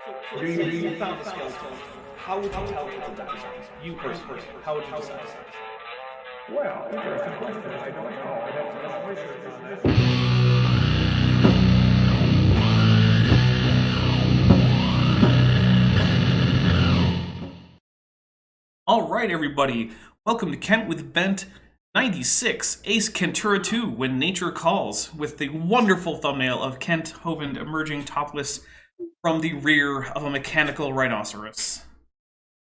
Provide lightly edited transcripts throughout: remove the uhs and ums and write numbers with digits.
So let's say you found a skeleton. How would you tell if it's a dinosaur? You personally, how would you decide? Well, interesting question. I don't know. I'd have to do some research on that. All right, everybody. Welcome to Kent with Bent 96, Ace Kentura 2, When Nature Calls, with the wonderful thumbnail of Kent Hovind emerging topless from the rear of a mechanical rhinoceros.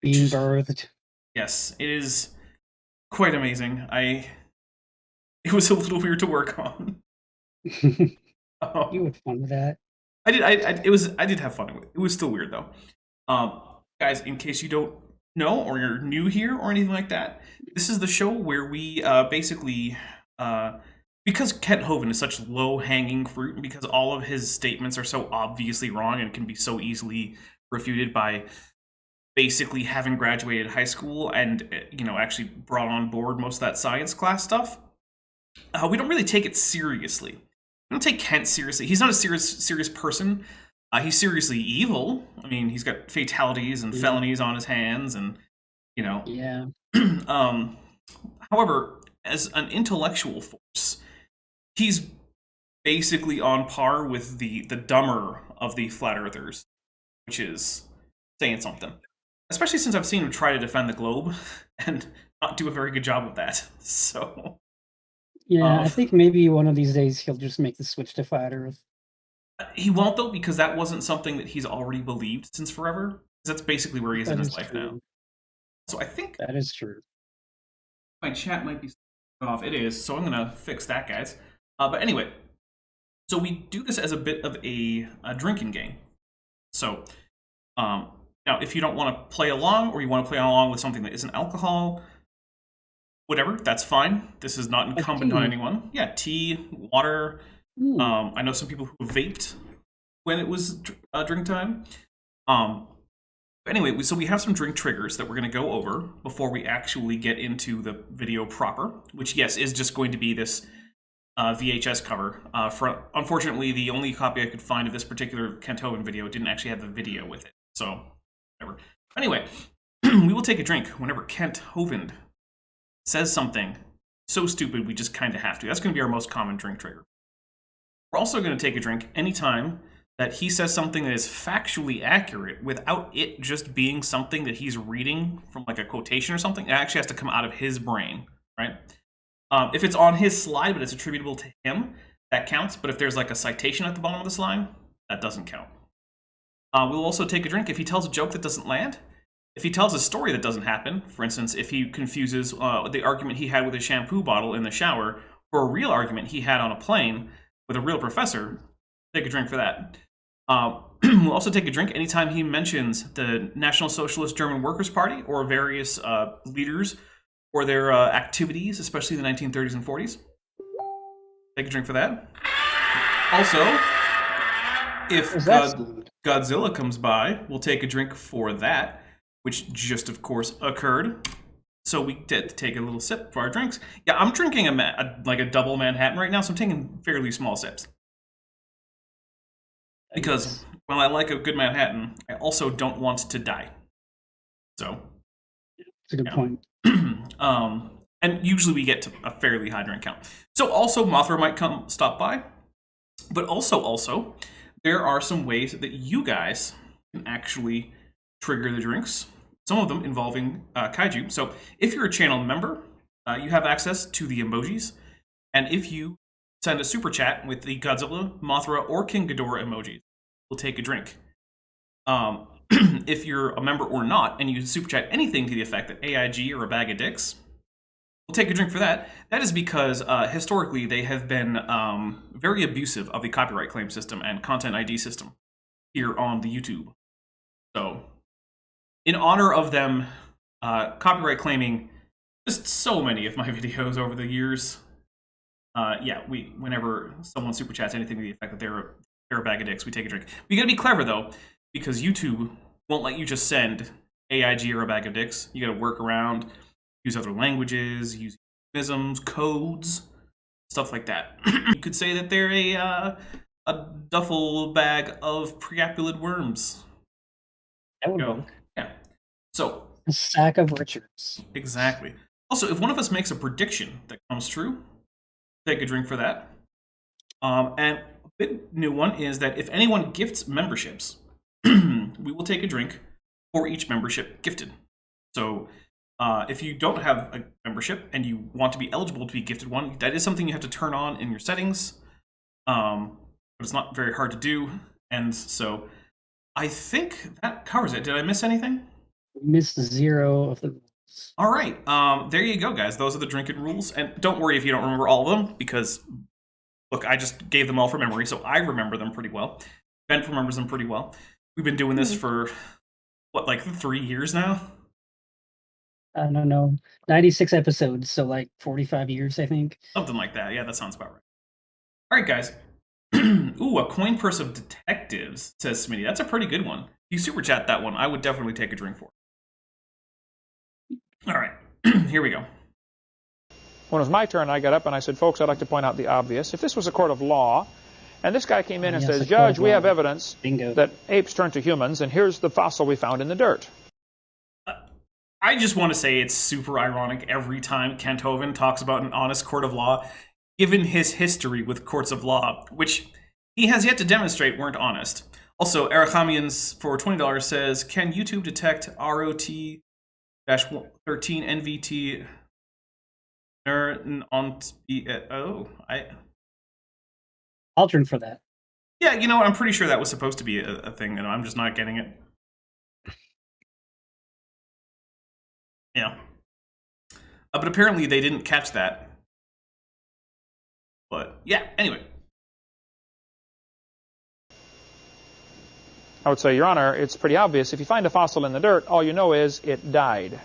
Being birthed. Yes, it is quite amazing. It was a little weird to work on. You had fun with that. I did have fun with it. It was still weird though. Guys, in case you don't know or you're new here or anything like that, this is the show where we basically because Kent Hovind is such low-hanging fruit, and because all of his statements are so obviously wrong and can be so easily refuted by basically having graduated high school and actually brought on board most of that science class stuff, we don't really take it seriously. We don't take Kent seriously. He's not a serious person. He's seriously evil. I mean, he's got fatalities and felonies on his hands, and Yeah. However, as an intellectual force, he's basically on par with the dumber of the flat earthers, which is saying something. Especially since I've seen him try to defend the globe and not do a very good job of that. So Yeah, I think maybe one of these days he'll just make the switch to Flat Earth. he won't, though, because that wasn't something that he's already believed since forever. That's basically where he is in his life now. So I think that is true. My chat might be off. It is, so I'm gonna fix that, guys. But anyway, so we do this as a bit of a drinking game. So now, if you don't want to play along, or you want to play along with something that isn't alcohol, whatever, that's fine. This is not incumbent on anyone. Yeah, tea, water. I know some people who vaped when it was drink time. Anyway, so we have some drink triggers that we're going to go over before we actually get into the video proper, which, yes, is just going to be this VHS cover. Unfortunately, the only copy I could find of this particular Kent Hovind video didn't actually have the video with it, so whatever. Anyway, we will take a drink whenever Kent Hovind says something so stupid we just kind of have to. That's going to be our most common drink trigger. We're also going to take a drink anytime that he says something that is factually accurate without it just being something that he's reading from like a quotation or something. It actually has to come out of his brain, right? If it's on his slide but it's attributable to him, that counts. But if there's like a citation at the bottom of the slide, that doesn't count. We'll also take a drink if he tells a joke that doesn't land. If he tells a story that doesn't happen, for instance, if he confuses the argument he had with a shampoo bottle in the shower for a real argument he had on a plane with a real professor, take a drink for that. We'll also take a drink anytime he mentions the National Socialist German Workers' Party or various leaders or their activities, especially in the 1930s and 40s. Take a drink for that. Also, if Godzilla comes by, we'll take a drink for that, which just, of course, occurred. So we did take a little sip for our drinks. Yeah, I'm drinking like a double Manhattan right now, so I'm taking fairly small sips. Because while I like a good Manhattan, I also don't want to die. So that's a good point. And usually we get to a fairly high drink count. So also Mothra might stop by, but also there are some ways that you guys can actually trigger the drinks. Some of them involving kaiju. So if you're a channel member, you have access to the emojis, and if you send a super chat with the Godzilla, Mothra, or King Ghidorah emojis, we'll take a drink. If you're a member or not, and you super chat anything to the effect that AIG or a bag of dicks, we'll take a drink for that. That is because historically they have been very abusive of the copyright claim system and content ID system here on the YouTube. So in honor of them copyright claiming just so many of my videos over the years, whenever someone super chats anything to the effect that they're a bag of dicks, we take a drink. We gotta be clever though, because YouTube won't let you just send AIG or a bag of dicks. You gotta work around, use other languages, use euphemisms, codes, stuff like that. You could say that they're a duffel bag of preapulid worms. That would go. work. Yeah. So A sack of Richards. exactly. Also, if one of us makes a prediction that comes true, take a drink for that. And a big new one is that if anyone gifts memberships, we will take a drink for each membership gifted. So if you don't have a membership and you want to be eligible to be gifted one, that is something you have to turn on in your settings. But it's not very hard to do. And so I think that covers it. Did I miss anything? Missed 0 of the rules. All right. There you go, guys. Those are the drinking rules. And don't worry if you don't remember all of them, because, look, I just gave them all from memory, so I remember them pretty well. Ben remembers them pretty well. We've been doing this for, what, like 3 years now? I don't know. 96 episodes, so like 45 years, I think. Something like that. Yeah, that sounds about right. All right, guys. Ooh, a coin purse of detectives, says Smitty. That's a pretty good one. If you super chat that one, I would definitely take a drink for it. All right, here we go. When it was my turn, I got up and I said, folks, I'd like to point out the obvious. If this was a court of law, and this guy came in and Yes, says, a court Judge, of we law. have evidence Bingo. that apes turn to humans, and here's the fossil we found in the dirt. I just want to say it's super ironic every time Kenthoven talks about an honest court of law, given his history with courts of law, which he has yet to demonstrate weren't honest. Also, Erachamians for $20 says, can YouTube detect ROT-13 NVT on I'll drink for that. Yeah, you know what? I'm pretty sure that was supposed to be a thing, and I'm just not getting it. Yeah. But apparently they didn't catch that. But yeah, anyway. I would say, Your Honor, it's pretty obvious. If you find a fossil in the dirt, all you know is it died.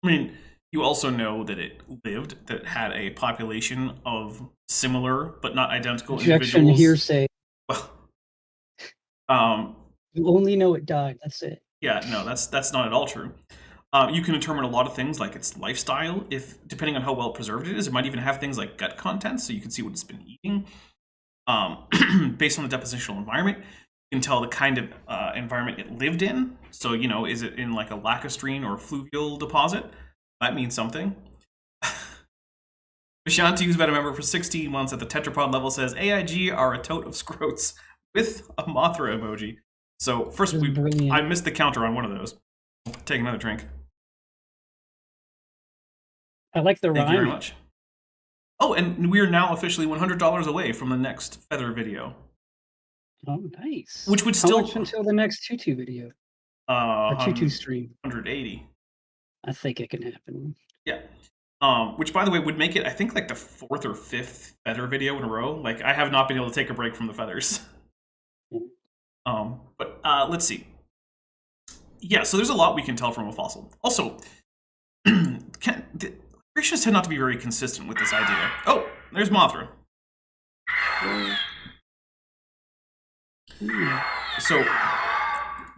I mean, you also know that it lived, that it had a population of similar but not identical Objection, individuals. hearsay. Well, You only know it died. That's it. yeah, no, that's not at all true. You can determine a lot of things like its lifestyle, if depending on how well preserved it is. It might even have things like gut contents, so you can see what it's been eating. Based on the depositional environment, you can tell the kind of environment it lived in. So, you know, is it in like a lacustrine or fluvial deposit? That means something. Vishanti, who's been a member for 16 months at the tetrapod level, says AIG are a tote of scrotes with a Mothra emoji. So first, This is brilliant. I missed the counter on one of those. Take another drink. I like the Thank you very rhyme. much. Oh, and we are now officially $100 away from the next Feather video. Oh, nice. Which would How still- much until the next Tutu video? Or Tutu stream? 180. I think it can happen. Yeah. Which, by the way, would make it, I think, like the 4th or 5th Feather video in a row. Like, I have not been able to take a break from the feathers. But let's see. Yeah, so there's a lot we can tell from a fossil. Also, creationists tend not to be very consistent with this idea. Oh, there's Mothra. So,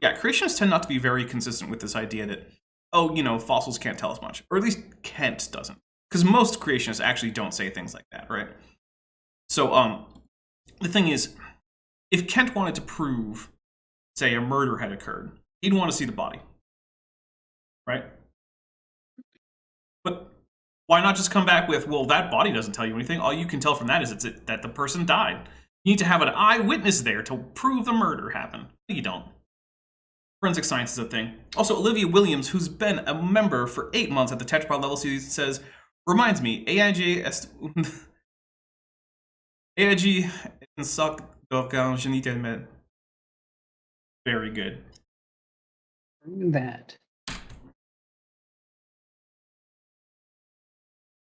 yeah, creationists tend not to be very consistent with this idea that, oh, you know, fossils can't tell us much. Or at least Kent doesn't. Because most creationists actually don't say things like that, right? So, the thing is, if Kent wanted to prove, say, a murder had occurred, he'd want to see the body. Right? But why not just come back with, well, that body doesn't tell you anything. All you can tell from that is that the person died. You need to have an eyewitness there to prove the murder happened. You don't. Forensic science is a thing. Also, Olivia Williams, who's been a member for 8 months at the tetrapod level, says, reminds me, AIG suck very good. That.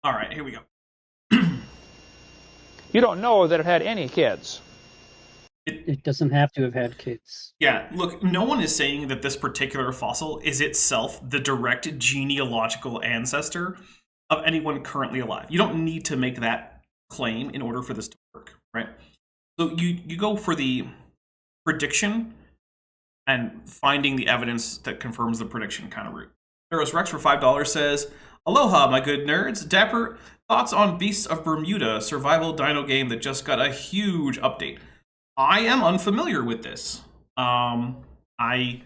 All right, here we go. You don't know that it had any kids. It doesn't have to have had kids. Yeah, look, no one is saying that this particular fossil is itself the direct genealogical ancestor of anyone currently alive. You don't need to make that claim in order for this to work, right? So you go for the prediction and finding the evidence that confirms the prediction kind of route. Eros Rex for $5 says, aloha, my good nerds. Dapper, thoughts on Beasts of Bermuda, survival dino game that just got a huge update. I am unfamiliar with this. I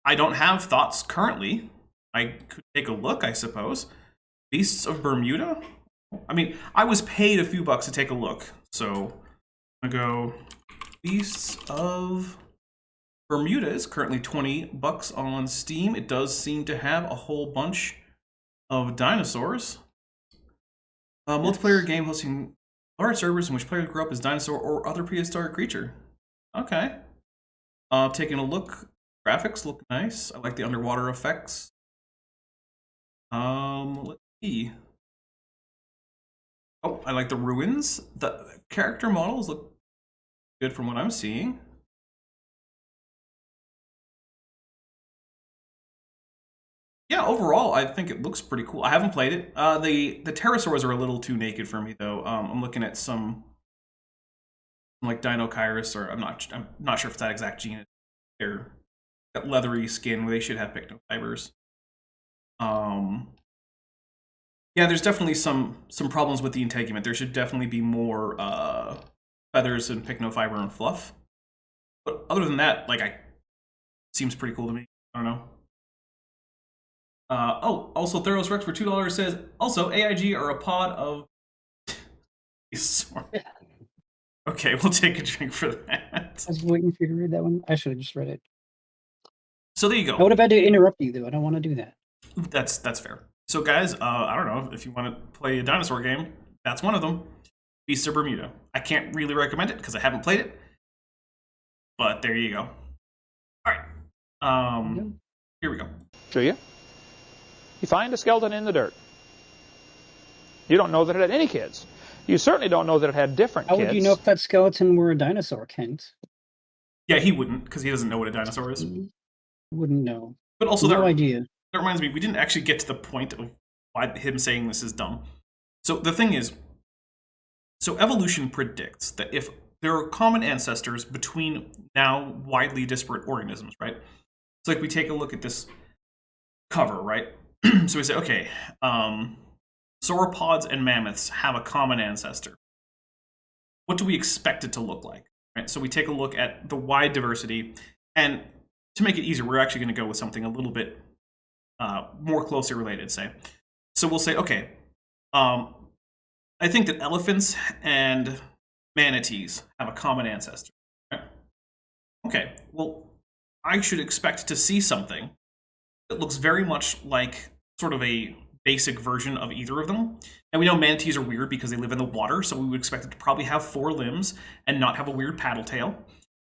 I don't have thoughts currently. I could take a look, I suppose. Beasts of Bermuda? I mean, I was paid a few bucks to take a look, so I'm gonna go Beasts of Bermuda is currently 20 bucks on Steam. It does seem to have a whole bunch of dinosaurs. Multiplayer game hosting large servers in which players grow up as dinosaur or other prehistoric creature. Okay. Taking a look. Graphics look nice. I like the underwater effects. Let's see. Oh, I like the ruins. The character models look good from what I'm seeing. Yeah, overall, I think it looks pretty cool. I haven't played it. The pterosaurs are a little too naked for me, though. I'm looking at some like Dinochirus, or I'm not sure if it's that exact genus. They're got leathery skin where they should have pycnofibers. Yeah, there's definitely some problems with the integument. There should definitely be more feathers and pycnofiber and fluff. But other than that, like, seems pretty cool to me. I don't know. Oh, also Theros Rex for $2 says, also AIG are a pod of... Okay, we'll take a drink for that. I was waiting for you to read that one. I should have just read it. So there you go. I would have had to interrupt you, though. I don't want to do that. That's fair. So guys, I don't know, if you want to play a dinosaur game, that's one of them. Beasts of Bermuda. I can't really recommend it because I haven't played it. But there you go. Alright. Here we go. Do you? You find a skeleton in the dirt. You don't know that it had any kids. You certainly don't know that it had different kids. How would you know if that skeleton were a dinosaur, Kent? Yeah, he wouldn't, because he doesn't know what a dinosaur is. Wouldn't know. But also, no idea. That reminds me, we didn't actually get to the point of why him saying this is dumb. So the thing is, so evolution predicts that if there are common ancestors between now widely disparate organisms, right? It's like we take a look at this cover, right? So we say, okay, sauropods and mammoths have a common ancestor. What do we expect it to look like? Right? So we take a look at the wide diversity, and to make it easier, we're actually going to go with something a little bit more closely related, say. So we'll say, okay, I think that elephants and manatees have a common ancestor. Right? Okay, well, I should expect to see something that looks very much like sort of a basic version of either of them. And we know manatees are weird because they live in the water, so we would expect it to probably have 4 limbs and not have a weird paddle tail.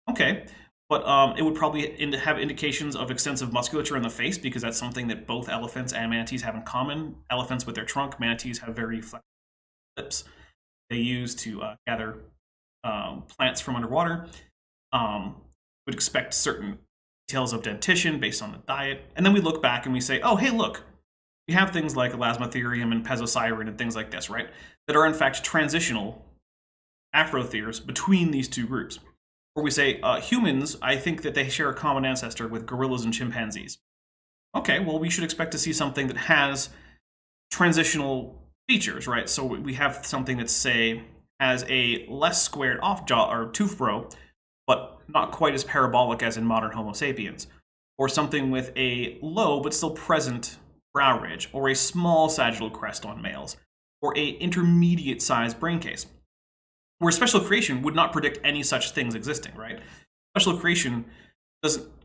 Okay, but it would probably have indications of extensive musculature in the face because that's something that both elephants and manatees have in common. Elephants with their trunk, manatees have very flexible lips they use to gather plants from underwater. Would expect certain details of dentition based on the diet. And then we look back and we say, oh, hey, look, we have things like Elasmotherium and Pesocyrene and things like this, right? That are in fact transitional Afrotheres between these two groups. Or we say, humans, I think that they share a common ancestor with gorillas and chimpanzees. Okay, well, we should expect to see something that has transitional features, right? So we have something that, say, has a less squared off jaw or tooth row, but not quite as parabolic as in modern Homo sapiens. Or something with a low but still present brow ridge, or a small sagittal crest on males, or a intermediate-sized brain case. Where special creation would not predict any such things existing, right? Special creation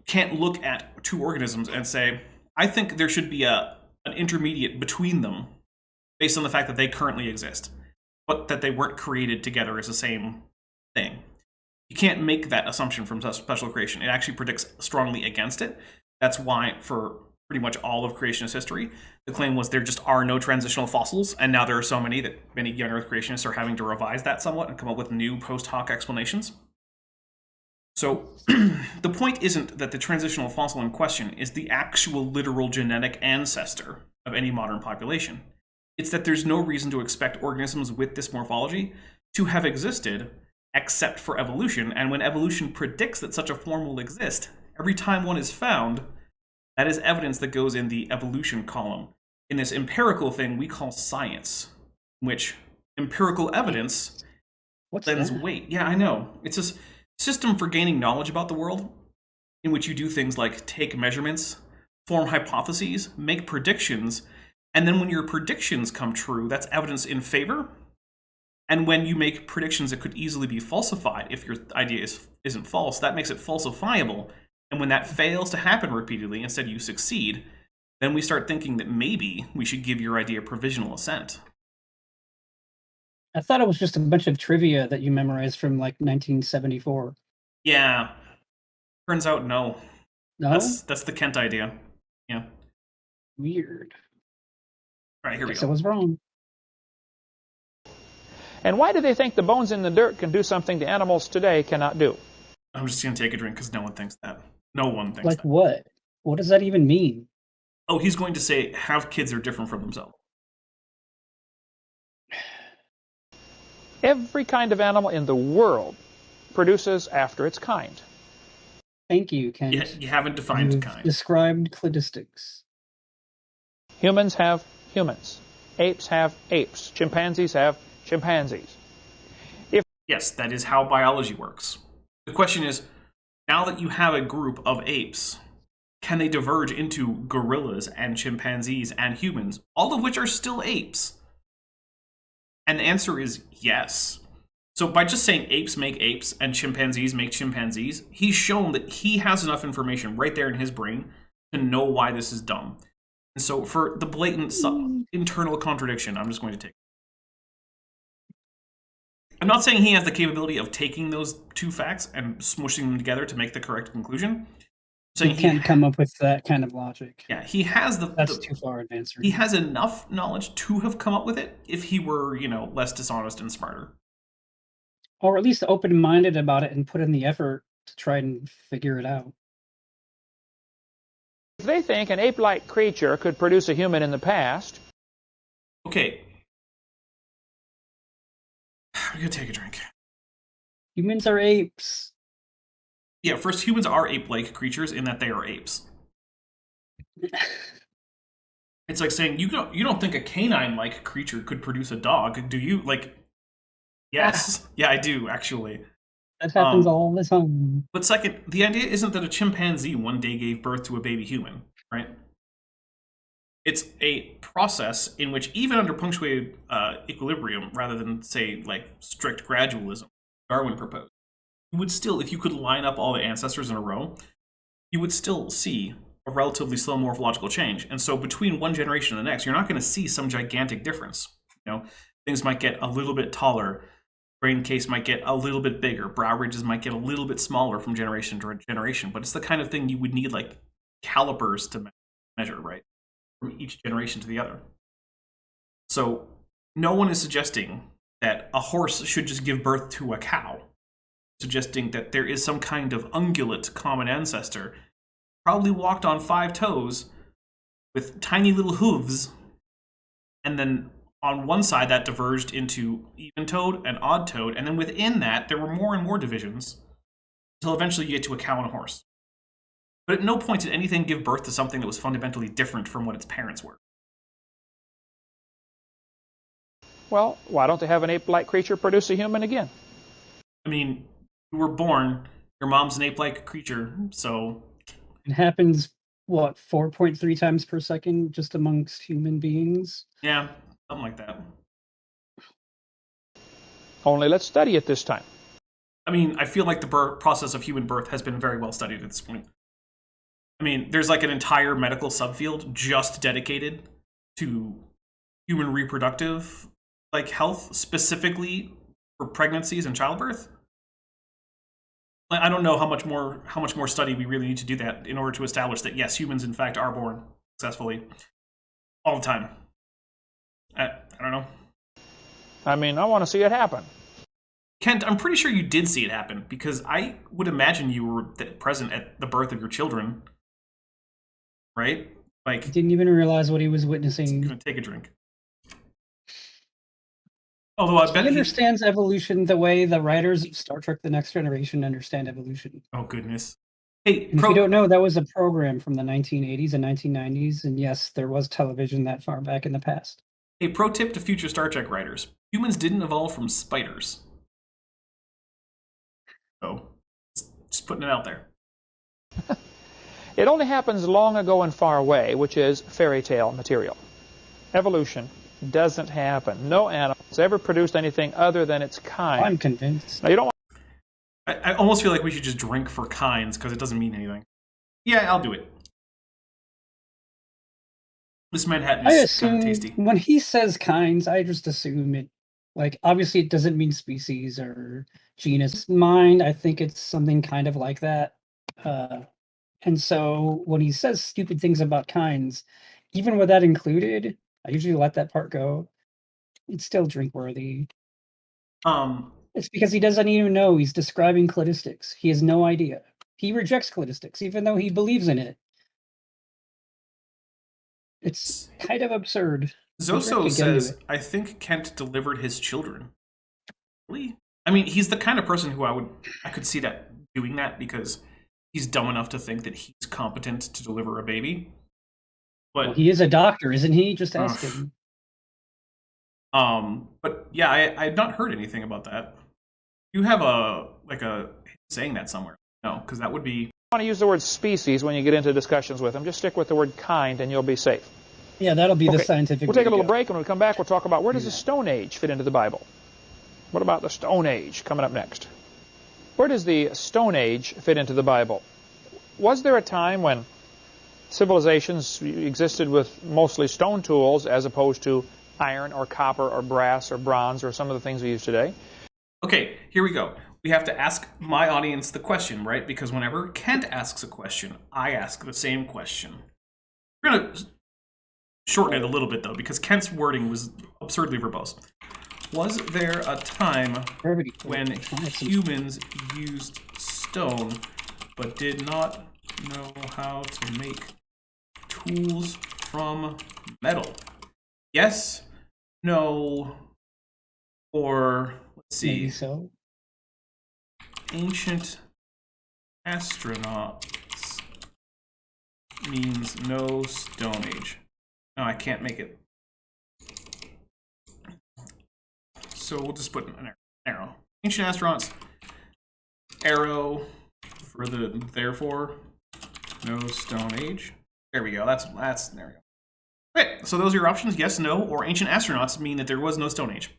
can't look at two organisms and say, I think there should be an intermediate between them based on the fact that they currently exist, but that they weren't created together as the same thing. You can't make that assumption from special creation. It actually predicts strongly against it. That's why for pretty much all of creationist history, the claim was there just are no transitional fossils, and now there are so many that many young Earth creationists are having to revise that somewhat and come up with new post hoc explanations. So the point isn't that the transitional fossil in question is the actual literal genetic ancestor of any modern population. It's that there's no reason to expect organisms with this morphology to have existed except for evolution, and when evolution predicts that such a form will exist, every time one is found, that is evidence that goes in the evolution column. In this empirical thing we call science, which empirical evidence lends weight. Yeah, I know. It's a system for gaining knowledge about the world, in which you do things like take measurements, form hypotheses, make predictions, and then when your predictions come true, that's evidence in favor. And when you make predictions that could easily be falsified, if your idea isn't false, that makes it falsifiable. And when that fails to happen repeatedly, instead you succeed, then we start thinking that maybe we should give your idea provisional assent. I thought it was just a bunch of trivia that you memorized from like 1974. Yeah. Turns out no. No? That's the Kent idea. Yeah. Weird. All right, here we Guess go. I was wrong. And why do they think the bones in the dirt can do something the animals today cannot do? I'm just going to take a drink because no one thinks that. No one thinks Like that. what? What does that even mean? Oh, he's going to say have kids are different from themselves. Every kind of animal in the world produces after its kind. Thank you, Kent. You haven't defined You've kind. described cladistics. Humans have humans. Apes have apes. Chimpanzees have chimpanzees. Yes, that is how biology works. The question is, now that you have a group of apes, can they diverge into gorillas and chimpanzees and humans, all of which are still apes? And the answer is yes. So by just saying apes make apes and chimpanzees make chimpanzees, he's shown that he has enough information right there in his brain to know why this is dumb. And so for the blatant internal contradiction, I'm just going to take. I'm not saying he has the capability of taking those two facts and smushing them together to make the correct conclusion. You can't come up with that kind of logic. Yeah, he has That's too far advanced. He has enough knowledge to have come up with it if he were, less dishonest and smarter. Or at least open-minded about it and put in the effort to try and figure it out. If they think an ape-like creature could produce a human in the past... Okay. I'm going to take a drink. Humans are apes. Yeah, first, humans are ape-like creatures in that they are apes. It's like saying, you don't think a canine-like creature could produce a dog, do you? Like, yes. Yeah, I do, actually. That happens all the time. But second, the idea isn't that a chimpanzee one day gave birth to a baby human, right? It's a process in which, even under punctuated equilibrium, rather than, say, like, strict gradualism, Darwin proposed, you would still, if you could line up all the ancestors in a row, you would still see a relatively slow morphological change. And so between one generation and the next, you're not going to see some gigantic difference. Things might get a little bit taller, brain case might get a little bit bigger, brow ridges might get a little bit smaller from generation to generation, but it's the kind of thing you would need like calipers to measure, right? From each generation to the other. So no one is suggesting that a horse should just give birth to a cow, suggesting that there is some kind of ungulate common ancestor, probably walked on 5 toes with tiny little hooves, and then on one side that diverged into even-toed and odd-toed, and then within that there were more and more divisions until eventually you get to a cow and a horse. But at no point did anything give birth to something that was fundamentally different from what its parents were. Well, why don't they have an ape-like creature produce a human again? I mean, you were born, your mom's an ape-like creature, so... It happens, 4.3 times per second just amongst human beings? Yeah, something like that. Only let's study it this time. I mean, I feel like the process of human birth has been very well studied at this point. I mean, there's like an entire medical subfield just dedicated to human reproductive health, specifically for pregnancies and childbirth. I don't know how much more study we really need to do that in order to establish that yes, humans in fact are born successfully all the time. I don't know. I mean, I want to see it happen. Kent, I'm pretty sure you did see it happen because I would imagine you were present at the birth of your children, right? Like, I didn't even realize what he was witnessing. I'm gonna take a drink. Although I bet he understands evolution the way the writers of Star Trek: The Next Generation understand evolution. Oh goodness! Hey, if you don't know, that was a program from the 1980s and 1990s, and yes, there was television that far back in the past. A pro tip to future Star Trek writers: humans didn't evolve from spiders. So, just putting it out there. It only happens long ago and far away, which is fairy tale material. Evolution doesn't happen. No animal has ever produced anything other than its kind. I'm convinced. Now, you don't want I almost feel like we should just drink for kinds, because it doesn't mean anything. Yeah, I'll do it. This Manhattan I is kind assume of tasty. when he says kinds, I just assume it, like, obviously it doesn't mean species or genus. Mind, I think it's something kind of like that. And so when he says stupid things about kinds, even with that included, I usually let that part go. It's still drink worthy. It's because he doesn't even know he's describing cladistics. He has no idea. He rejects cladistics, even though he believes in it. It's kind of absurd. Zoso says, I think Kent delivered his children. Really? I mean, he's the kind of person who I could see that doing that, because he's dumb enough to think that he's competent to deliver a baby. But well, he is a doctor, isn't he? Just ask him. But yeah, I had not heard anything about that. You have a saying that somewhere? No, because that would be. You want to use the word species when you get into discussions with them. Just stick with the word kind, and you'll be safe. Yeah, that'll be the scientific. We'll take a little break, and when we come back, we'll talk about where does the Stone Age fit into the Bible. What about the Stone Age coming up next? Where does the Stone Age fit into the Bible? Was there a time when civilizations existed with mostly stone tools as opposed to iron or copper or brass or bronze or some of the things we use today? Okay, here we go. We have to ask my audience the question, right? Because whenever Kent asks a question, I ask the same question. We're going to shorten it a little bit, though, because Kent's wording was absurdly verbose. Was there a time when humans used stone but did not know how to make tools from metal? Yes, no, or let's see. Maybe so. Ancient astronauts means no Stone Age. No, I can't make it. So we'll just put an arrow. Ancient astronauts, arrow for the therefore, no Stone Age. There we go. That's there we go. Okay, so those are your options: yes, no, or ancient astronauts mean that there was no Stone Age.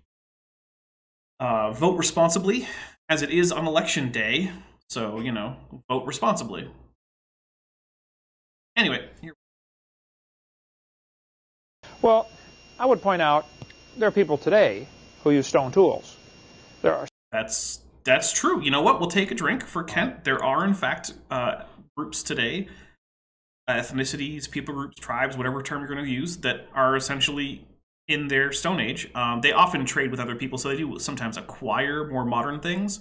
Vote responsibly, as it is on election day. So, you know, vote responsibly. Anyway, here. Well, I would point out there are people today who use stone tools. There are. That's true. You know what? We'll take a drink for Kent. There are, in fact, groups today, ethnicities, people groups, tribes, whatever term you're going to use, that are essentially in their Stone Age. They often trade with other people, so they do sometimes acquire more modern things.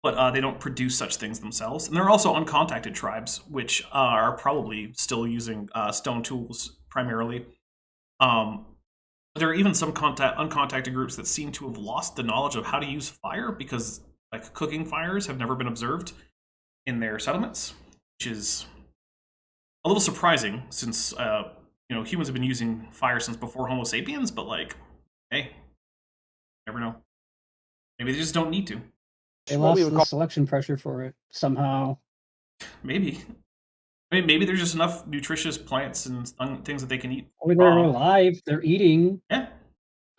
But they don't produce such things themselves. And there are also uncontacted tribes, which are probably still using stone tools primarily. There are even some uncontacted groups that seem to have lost the knowledge of how to use fire, because like cooking fires have never been observed in their settlements, which is a little surprising since you know, humans have been using fire since before Homo sapiens. But like, hey, never know. Maybe they just don't need to. They lost the selection pressure for it somehow. Maybe. I mean, maybe there's just enough nutritious plants and things that they can eat. Or they're alive, they're eating. Yeah.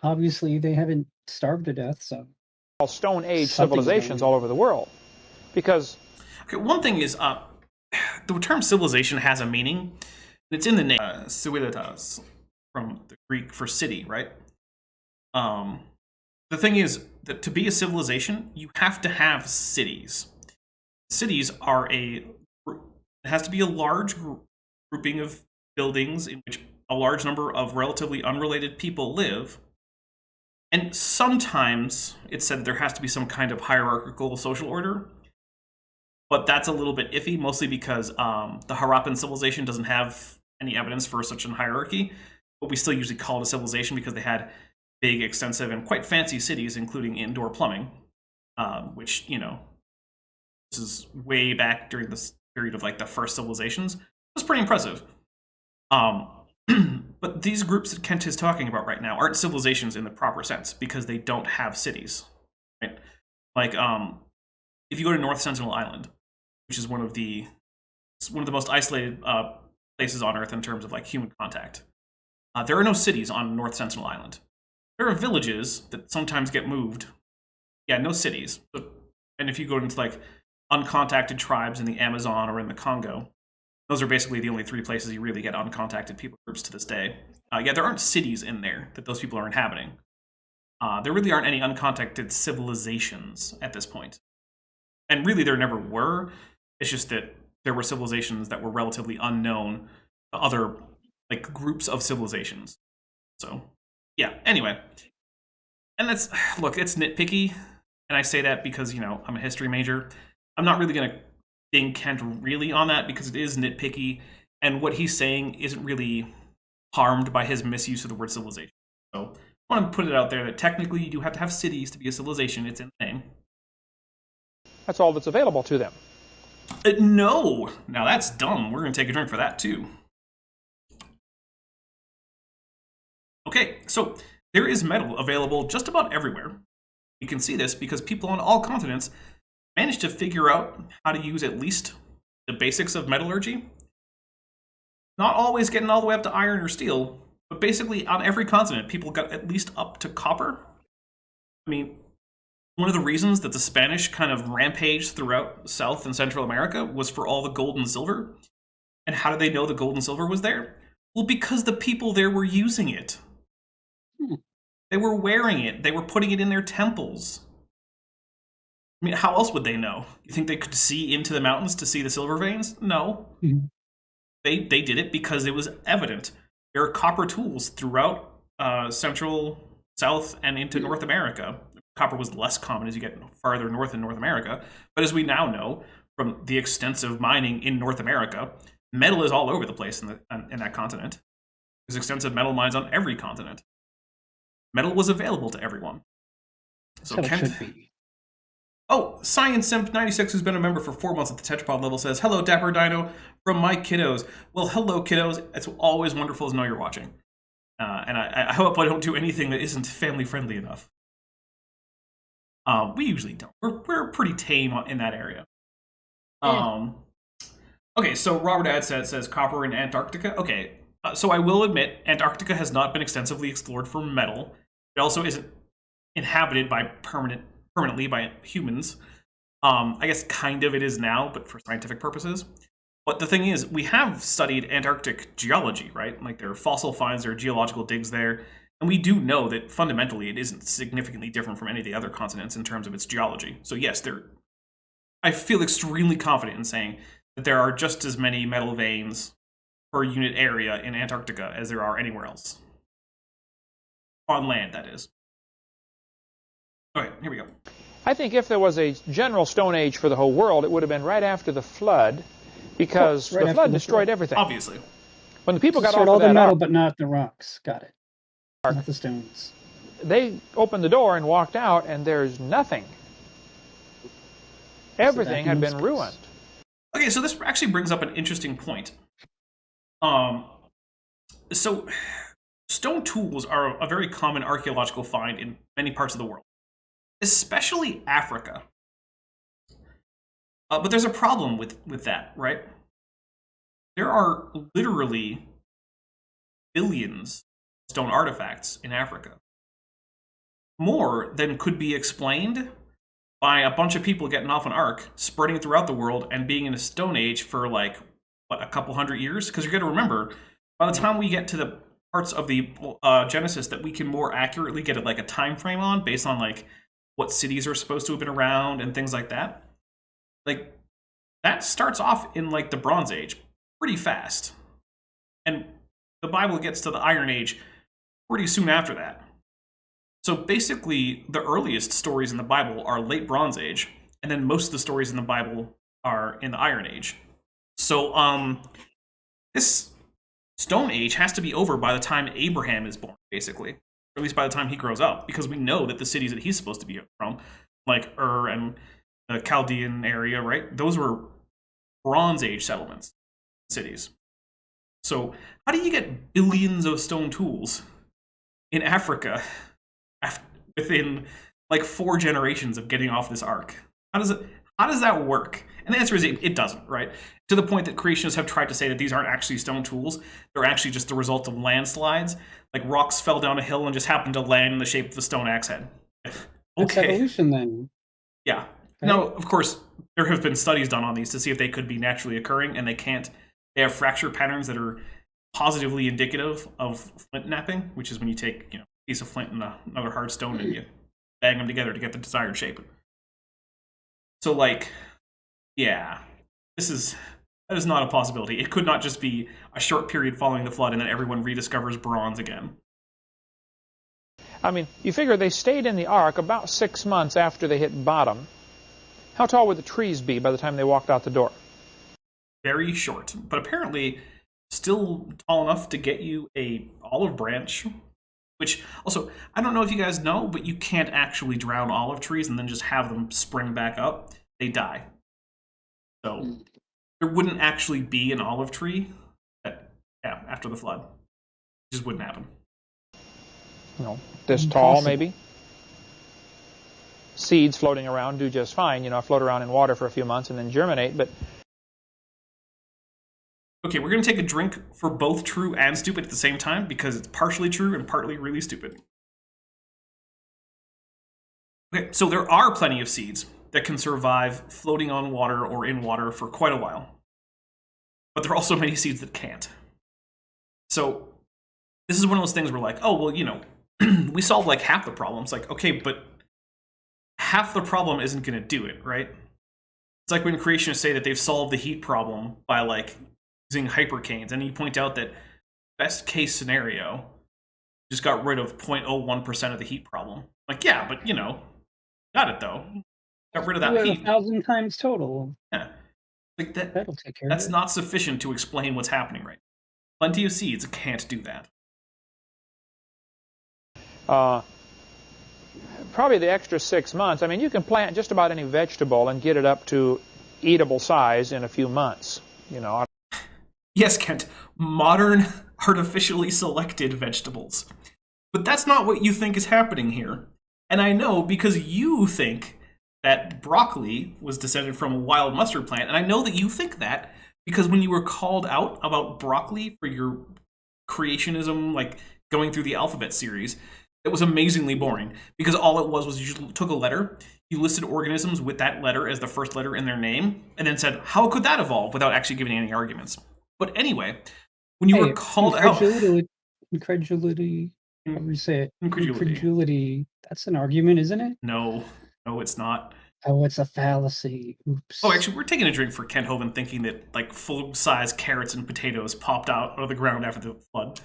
Obviously, they haven't starved to death, so. Stone Age civilizations all over the world. Because. Okay, one thing is, the term civilization has a meaning. It's in the name, civilitas, from the Greek for city, right? The thing is that to be a civilization, you have to have cities. Cities are it has to be a large grouping of buildings in which a large number of relatively unrelated people live. And sometimes it's said there has to be some kind of hierarchical social order. But that's a little bit iffy, mostly because the Harappan civilization doesn't have any evidence for such a hierarchy. But we still usually call it a civilization because they had big, extensive, and quite fancy cities, including indoor plumbing, which, you know, this is way back during this period of like the first civilizations. It was pretty impressive. But these groups that Kent is talking about right now aren't civilizations in the proper sense because they don't have cities, right? Like, if you go to North Sentinel Island, which is one of the most isolated places on Earth in terms of like human contact. There are no cities on North Sentinel Island. There are villages that sometimes get moved. Yeah, no cities. And if you go into like uncontacted tribes in the Amazon or in the Congo, those are basically the only 3 places you really get uncontacted people groups to this day. Yeah, there aren't cities in there that those people are inhabiting. There really aren't any uncontacted civilizations at this point. And really, there never were. It's just that there were civilizations that were relatively unknown to other like groups of civilizations. So, yeah, anyway. And it's nitpicky. And I say that because, you know, I'm a history major. I'm not really going to ding Kent really on that because it is nitpicky. And what he's saying isn't really harmed by his misuse of the word civilization. So I want to put it out there that technically you do have to have cities to be a civilization. It's in the name. That's all that's available to them. No! Now that's dumb. We're going to take a drink for that too. Okay, so there is metal available just about everywhere. You can see this because people on all continents managed to figure out how to use at least the basics of metallurgy. Not always getting all the way up to iron or steel, but basically on every continent, people got at least up to copper. I mean, one of the reasons that the Spanish kind of rampaged throughout South and Central America was for all the gold and silver. And how did they know the gold and silver was there? Well, because the people there were using it. They were wearing it. They were putting it in their temples. I mean, how else would they know? You think they could see into the mountains to see the silver veins? No. Mm-hmm. They did it because it was evident. There are copper tools throughout Central, South, and into North America. Copper was less common as you get farther north in North America. But as we now know from the extensive mining in North America, metal is all over the place in that continent. There's extensive metal mines on every continent. Metal was available to everyone. So it should be. Oh, Science Simp 96, who's been a member for 4 months at the Tetrapod level, says, "Hello, Dapper Dino, from my kiddos." Well, hello, kiddos. It's always wonderful to know you're watching. And I hope I don't do anything that isn't family-friendly enough. We usually don't. We're pretty tame in that area. Yeah. Okay, so Robert Ad says copper in Antarctica. Okay, so I will admit, Antarctica has not been extensively explored for metal. It also isn't inhabited by permanently by humans. I guess kind of it is now, but for scientific purposes. But the thing is, we have studied Antarctic geology, right? Like there are fossil finds, there are geological digs there. And we do know that fundamentally it isn't significantly different from any of the other continents in terms of its geology. So yes, I feel extremely confident in saying that there are just as many metal veins per unit area in Antarctica as there are anywhere else. On land, that is. Okay, here we go. I think if there was a general Stone Age for the whole world, it would have been right after the flood, because the flood destroyed everything. Obviously. When the people got off all of that the metal, ark, but not the rocks. Got it. Not the stones. They opened the door and walked out, and there's nothing. Everything had been ruined. Okay, so this actually brings up an interesting point. So stone tools are a very common archaeological find in many parts of the world, especially Africa. But there's a problem with that, right? There are literally billions of stone artifacts in Africa. More than could be explained by a bunch of people getting off an ark, spreading throughout the world, and being in a Stone Age for like, what, a couple hundred years? Because you're going to remember, by the time we get to the parts of the Genesis that we can more accurately get like a time frame on, based on like what cities are supposed to have been around and things like that, like that starts off in like the Bronze Age pretty fast. And the Bible gets to the Iron Age pretty soon after that. So basically, the earliest stories in the Bible are late Bronze Age, and then most of the stories in the Bible are in the Iron Age. So this Stone Age has to be over by the time Abraham is born, basically. Or at least by the time he grows up, because we know that the cities that he's supposed to be from, like Ur and the Chaldean area, right? Those were Bronze Age settlements, cities. So how do you get billions of stone tools in Africa within like 4 generations of getting off this ark? How How does that work? And the answer is it doesn't, right? To the point that creationists have tried to say that these aren't actually stone tools. They're actually just the result of landslides. Like rocks fell down a hill and just happened to land in the shape of a stone axe head. It's evolution then. Yeah. Right? Now, of course, there have been studies done on these to see if they could be naturally occurring, and they can't. They have fracture patterns that are positively indicative of flint napping, which is when you take a piece of flint and another hard stone and you bang them together to get the desired shape. So, like, yeah, that is not a possibility. It could not just be a short period following the flood and then everyone rediscovers bronze again. I mean, you figure they stayed in the ark about 6 months after they hit bottom. How tall would the trees be by the time they walked out the door? Very short, but apparently still tall enough to get you a olive branch. Which, also, I don't know if you guys know, but you can't actually drown olive trees and then just have them spring back up. They die. So, there wouldn't actually be an olive tree after the flood. It just wouldn't happen. This tall, maybe? Seeds floating around do just fine. Float around in water for a few months and then germinate, but... Okay, we're going to take a drink for both true and stupid at the same time because it's partially true and partly really stupid. Okay, so there are plenty of seeds that can survive floating on water or in water for quite a while. But there are also many seeds that can't. So this is one of those things where like, oh, well, we solved like half the problem. It's like, okay, but half the problem isn't going to do it, right? It's like when creationists say that they've solved the heat problem by like using hypercanes, and you point out that best case scenario just got rid of 0.01% of the heat problem. Like, yeah, but got it though. Got rid of that heat. 1,000 times total. Yeah, like that. That'll take care That's of it. not sufficient to explain what's happening right now. Plenty of seeds can't do that. Probably the extra 6 months. I mean, you can plant just about any vegetable and get it up to eatable size in a few months. Yes, Kent, modern, artificially selected vegetables. But that's not what you think is happening here. And I know because you think that broccoli was descended from a wild mustard plant, and I know that you think that because when you were called out about broccoli for your creationism, like going through the alphabet series, it was amazingly boring because all it was you just took a letter, you listed organisms with that letter as the first letter in their name, and then said, how could that evolve without actually giving any arguments? But anyway, when you were called out... Incredulity. How do you say it? Incredulity. That's an argument, isn't it? No, it's not. Oh, it's a fallacy. Oops. Oh, actually, we're taking a drink for Kent Hovind thinking that like full-size carrots and potatoes popped out of the ground after the flood.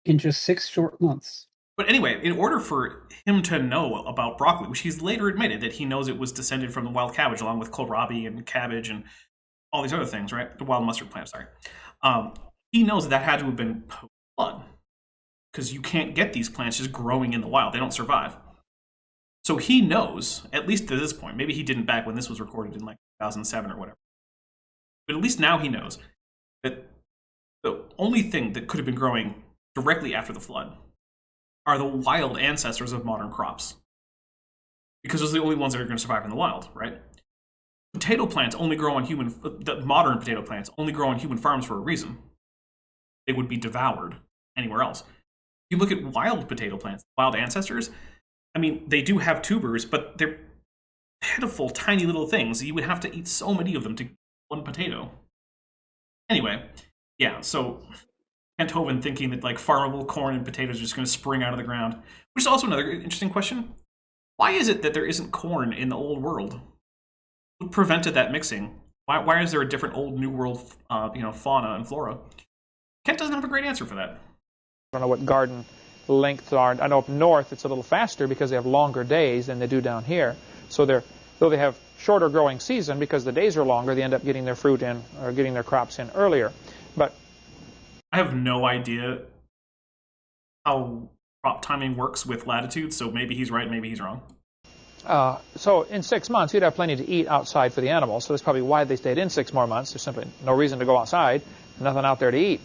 In just 6 short months. But anyway, in order for him to know about broccoli, which he's later admitted that he knows it was descended from the wild cabbage along with kohlrabi and cabbage and all these other things, right? The wild mustard plant, sorry. He knows that had to have been post-flood because you can't get these plants just growing in the wild. They don't survive. So he knows, at least to this point, maybe he didn't back when this was recorded in like 2007 or whatever, but at least now he knows that the only thing that could have been growing directly after the flood are the wild ancestors of modern crops. Because those are the only ones that are going to survive in the wild, right? Potato plants only grow on the modern potato plants only grow on human farms for a reason. They would be devoured anywhere else. If you look at wild potato plants, wild ancestors, I mean, they do have tubers, but they're pitiful, tiny little things. You would have to eat so many of them to one potato. Anyway, yeah, so Kent Hovind thinking that like farmable corn and potatoes are just going to spring out of the ground, which is also another interesting question. Why is it that there isn't corn in the old world? What prevented that mixing? Why is there a different old new world, fauna and flora? Kent doesn't have a great answer for that. I don't know what garden lengths are. I know up north it's a little faster because they have longer days than they do down here. So though they have shorter growing season because the days are longer, they end up getting their fruit in or getting their crops in earlier. But I have no idea how crop timing works with latitude, so maybe he's right, maybe he's wrong. So in 6 months, you'd have plenty to eat outside for the animals. So that's probably why they stayed in 6 more months. There's simply no reason to go outside, nothing out there to eat.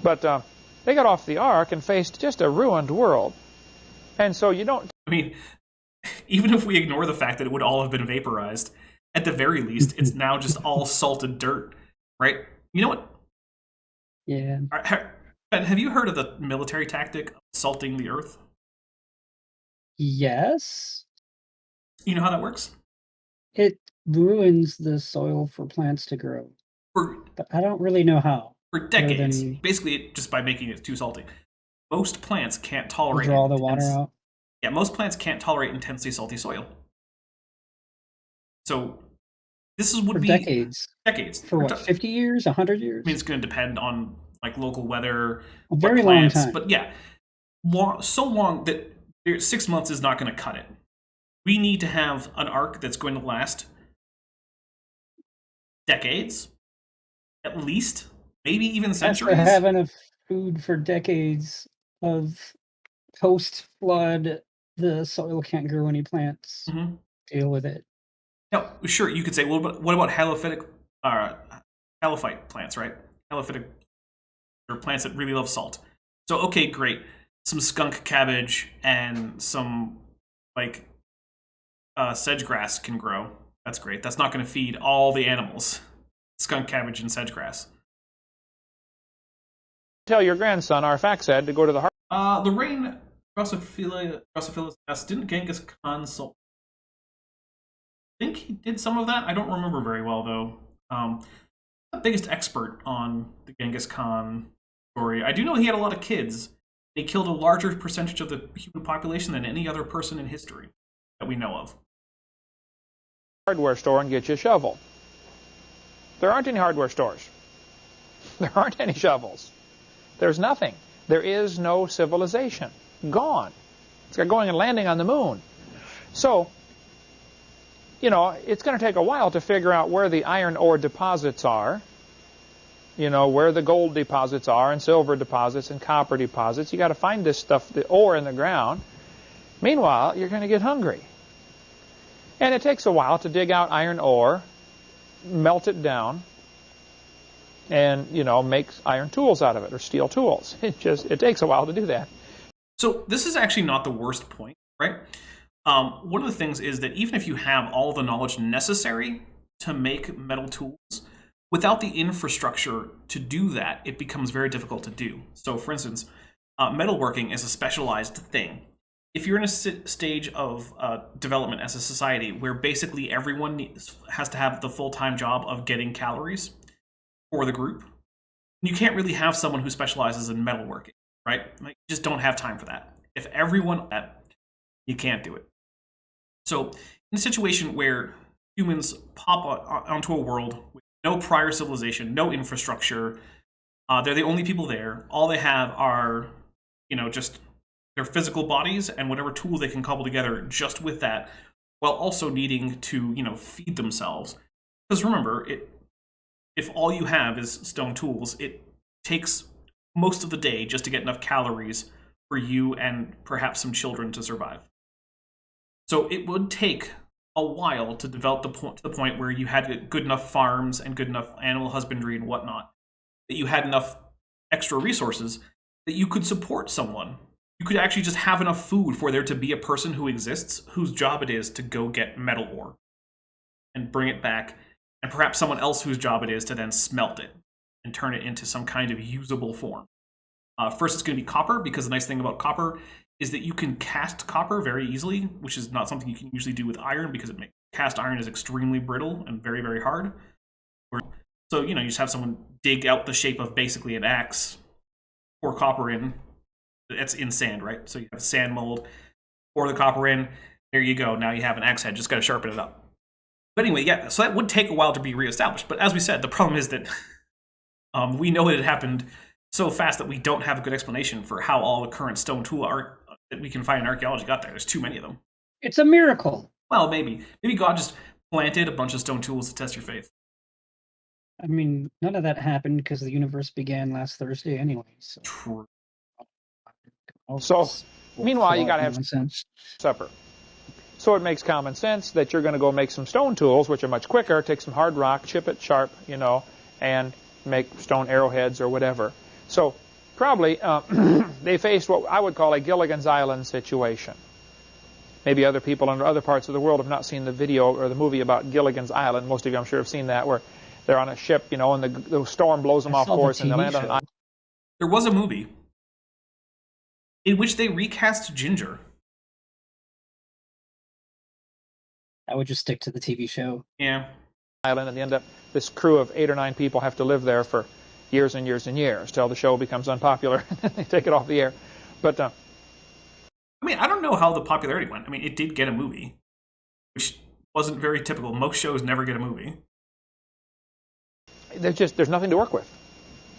But they got off the ark and faced just a ruined world. And so you don't... I mean, even if we ignore the fact that it would all have been vaporized, at the very least, it's now just all salted dirt, right? You know what? Yeah. Ben, have you heard of the military tactic of salting the earth? Yes. You know how that works? It ruins the soil for plants to grow. But I don't really know how. For decades. Basically, just by making it too salty. Most plants can't tolerate... Draw the water out? Yeah, most plants can't tolerate intensely salty soil. So, this would be... decades. Decades. For what, 50 years? 100 years? I mean, it's going to depend on, like, local weather. A very long time. But yeah, so long that 6 months is not going to cut it. We need to have an arc that's going to last decades, at least, maybe even centuries. After having enough food for decades of post-flood, the soil can't grow any plants. Mm-hmm. Deal with it. Now, sure, you could say, well, but what about halophyte plants, right? Halophytic, or plants that really love salt. So, okay, great. Some skunk cabbage and some, like, sedge grass can grow. That's great. That's not going to feed all the animals. Skunk cabbage and sedge grass. Tell your grandson, our fact said, to go to the the rain Drosophilus didn't Genghis Khan salt? I think he did some of that. I don't remember very well, though. I'm the biggest expert on the Genghis Khan story. I do know he had a lot of kids. They killed a larger percentage of the human population than any other person in history that we know of. Hardware store and get you a shovel. There aren't any hardware stores. There aren't any shovels. There's nothing. There is no civilization. Gone. It's got going and landing on the moon. So, you know, it's going to take a while to figure out where the iron ore deposits are, you know, where the gold deposits are, and silver deposits, and copper deposits. You got to find this stuff, the ore in the ground. Meanwhile, you're going to get hungry. And it takes a while to dig out iron ore, melt it down, and, you know, make iron tools out of it, or steel tools. It takes a while to do that. So this is actually not the worst point, right? One of the things is that even if you have all the knowledge necessary to make metal tools, without the infrastructure to do that, it becomes very difficult to do. So, for instance, metalworking is a specialized thing. If you're in a stage of development as a society where basically everyone has to have the full-time job of getting calories for the group, you can't really have someone who specializes in metalworking, right? Like, you just don't have time for that. If everyone you can't do it. So, in a situation where humans pop onto a world with no prior civilization, no infrastructure, they're the only people there. All they have are, you know, just their physical bodies and whatever tools they can cobble together just with that, while also needing to, you know, feed themselves. Because remember, if all you have is stone tools, it takes most of the day just to get enough calories for you and perhaps some children to survive. So it would take a while to develop to the point where you had good enough farms and good enough animal husbandry and whatnot, that you had enough extra resources that you could support someone. You could actually just have enough food for there to be a person who exists whose job it is to go get metal ore and bring it back, and perhaps someone else whose job it is to then smelt it and turn it into some kind of usable form. First, it's going to be copper, because the nice thing about copper is that you can cast copper very easily, which is not something you can usually do with iron, because cast iron is extremely brittle and very, very hard. So, you know, you just have someone dig out the shape of basically an axe, pour copper in. That's in sand, right? So you have sand mold, pour the copper in, there you go. Now you have an axe head, just got to sharpen it up. But anyway, yeah, so that would take a while to be reestablished. But as we said, the problem is that we know it happened so fast that we don't have a good explanation for how all the current stone tool art that we can find in archaeology got there. There's too many of them. It's a miracle. Well, maybe. Maybe God just planted a bunch of stone tools to test your faith. I mean, none of that happened because the universe began last Thursday anyway. So. True. So, meanwhile, you got to have sense. supper. So it makes common sense that you're going to go make some stone tools, which are much quicker. Take some hard rock, chip it sharp, you know, and make stone arrowheads or whatever. So probably they faced what I would call a Gilligan's Island situation. maybe other people in other parts of the world have not seen the video or the movie about Gilligan's Island. Most of you, I'm sure, have seen that, where they're on a ship, you know, and the storm blows them off course, and they land on an island. There was a movie in which they recast Ginger. I would just stick to the TV show. Yeah. Island, and they end up, this crew of 8 or 9 people have to live there for years and years and years till the show becomes unpopular and they take it off the air. But I mean, I don't know how the popularity went. I mean, it did get a movie, which wasn't very typical. Most shows never get a movie. There's nothing to work with.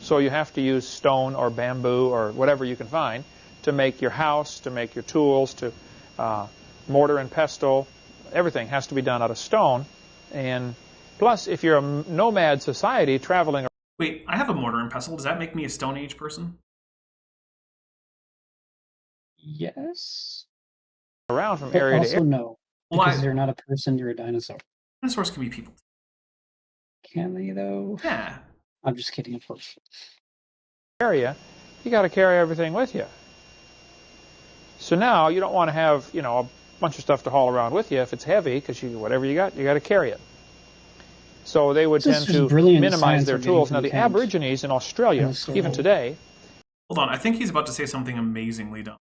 So you have to use stone or bamboo or whatever you can find to make your house, to make your tools, to mortar and pestle. Everything has to be done out of stone. And plus, if you're a nomad society traveling... Wait, I have a mortar and pestle. Does that make me a Stone Age person? Yes. Around from But area to also area. no. Because you're not a person, you're a dinosaur. Dinosaurs can be people. Can they, though? Yeah. I'm just kidding, of course. Area, you got to carry everything with you. So now you don't want to have, you know, a bunch of stuff to haul around with you if it's heavy, because whatever you got to carry it. So they would tend to minimize their tools. Now the Aborigines in Australia, even today... Hold on, I think he's about to say something amazingly dumb.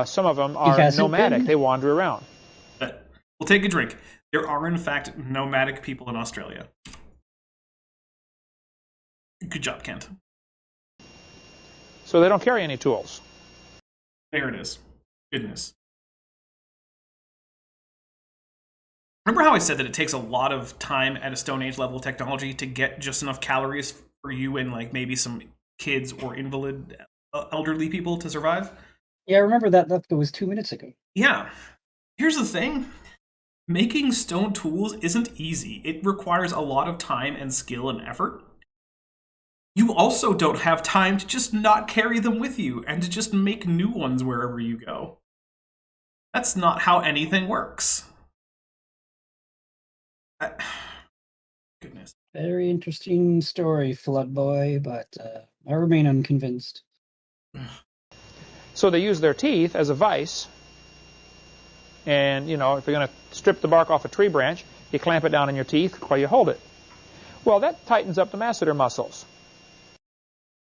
Some of them are nomadic. They wander around. We'll take a drink. There are, in fact, nomadic people in Australia. Good job, Kent. So they don't carry any tools. There it is. Goodness. Remember how I said that it takes a lot of time at a Stone Age level technology to get just enough calories for you and like maybe some kids or invalid elderly people to survive? Yeah, I remember that. That was 2 minutes ago. Yeah. Here's the thing. Making stone tools isn't easy. It requires a lot of time and skill and effort. You also don't have time to just not carry them with you and to just make new ones wherever you go. That's not how anything works. Goodness. Very interesting story, Flood Boy, but I remain unconvinced. So they use their teeth as a vise. And, you know, if you're going to strip the bark off a tree branch, you clamp it down in your teeth while you hold it. Well, that tightens up the masseter muscles.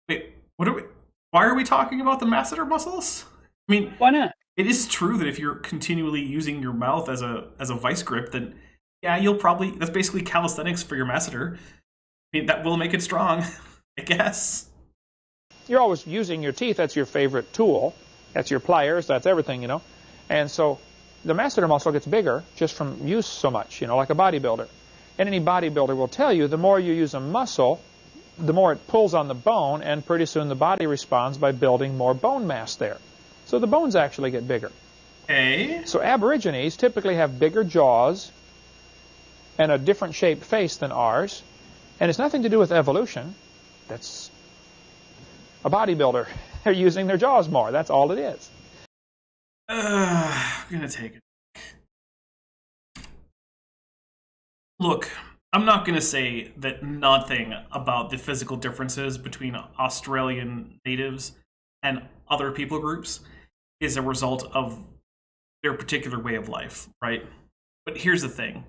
Wait, why are we talking about the masseter muscles? I mean, why not? It is true that if you're continually using your mouth as a vice grip, then yeah, you'll probably, that's basically calisthenics for your masseter. I mean, that will make it strong, I guess. You're always using your teeth. That's your favorite tool. That's your pliers. That's everything, you know. And so the masseter muscle gets bigger just from use so much, you know, like a bodybuilder. And any bodybuilder will tell you the more you use a muscle, the more it pulls on the bone, and pretty soon the body responds by building more bone mass there. So the bones actually get bigger. Okay. So Aborigines typically have bigger jaws and a different shaped face than ours. And it's nothing to do with evolution. That's a bodybuilder. They're using their jaws more. That's all it is. I'm going to take it. Look, I'm not going to say that nothing about the physical differences between Australian natives and other people groups is a result of their particular way of life, right? But here's the thing.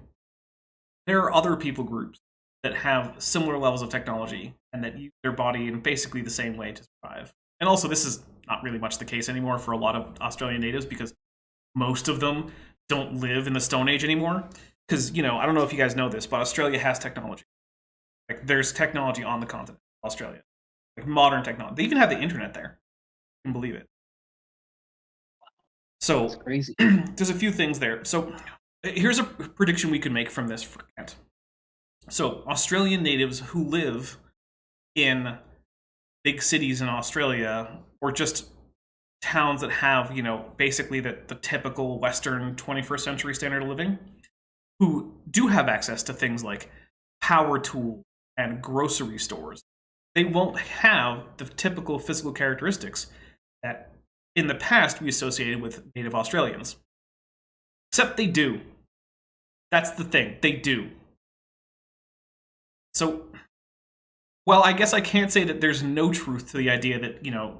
There are other people groups that have similar levels of technology and that use their body in basically the same way to survive. And also, this is not really much the case anymore for a lot of Australian natives because most of them don't live in the Stone Age anymore. Because, you know, I don't know if you guys know this, but Australia has technology. Like, there's technology on the continent of Australia. Like, modern technology. They even have the internet there. You can believe it. So, that's crazy. There's a few things there. So, here's a prediction we could make from this for Kent. So, Australian natives who live in big cities in Australia, or just towns that have, you know, basically the typical Western 21st century standard of living, who do have access to things like power tools and grocery stores, they won't have the typical physical characteristics that in the past we associated with native Australians. Except they do. That's the thing. They do. So, well, I guess I can't say that there's no truth to the idea that, you know,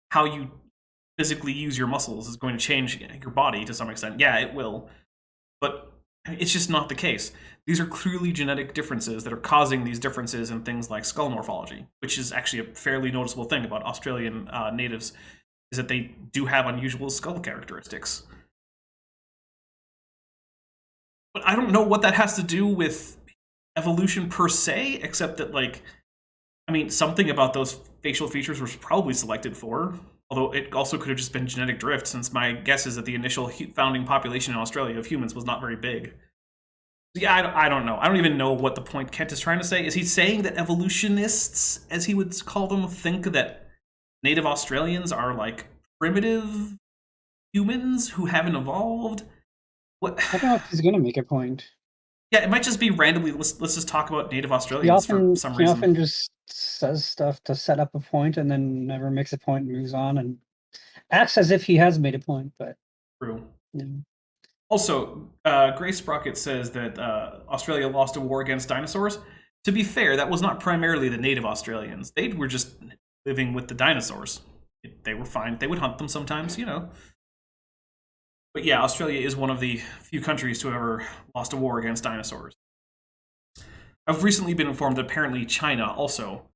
how you physically use your muscles is going to change your body to some extent. Yeah, it will. But it's just not the case. These are clearly genetic differences that are causing these differences in things like skull morphology, which is actually a fairly noticeable thing about Australian natives, is that they do have unusual skull characteristics. But I don't know what that has to do with evolution per se, except that, like, I mean, something about those facial features was probably selected for, although it also could have just been genetic drift, since my guess is that the initial founding population in Australia of humans was not very big. Yeah, I don't know. I don't even know what the point Kent is trying to say. Is he saying that evolutionists, as he would call them, think that native Australians are, like, primitive humans who haven't evolved? What? I don't know if he's going to make a point. Yeah, it might just be randomly, let's just talk about native He Australians for some reason. often just says stuff to set up a point and then never makes a point and moves on and acts as if he has made a point, but... True. Yeah. Also, Grace Sprocket says that Australia lost a war against dinosaurs. To be fair, that was not primarily the native Australians. They were just living with the dinosaurs. They were fine. They would hunt them sometimes, you know. But yeah, Australia is one of the few countries to have ever lost a war against dinosaurs. I've recently been informed that apparently China also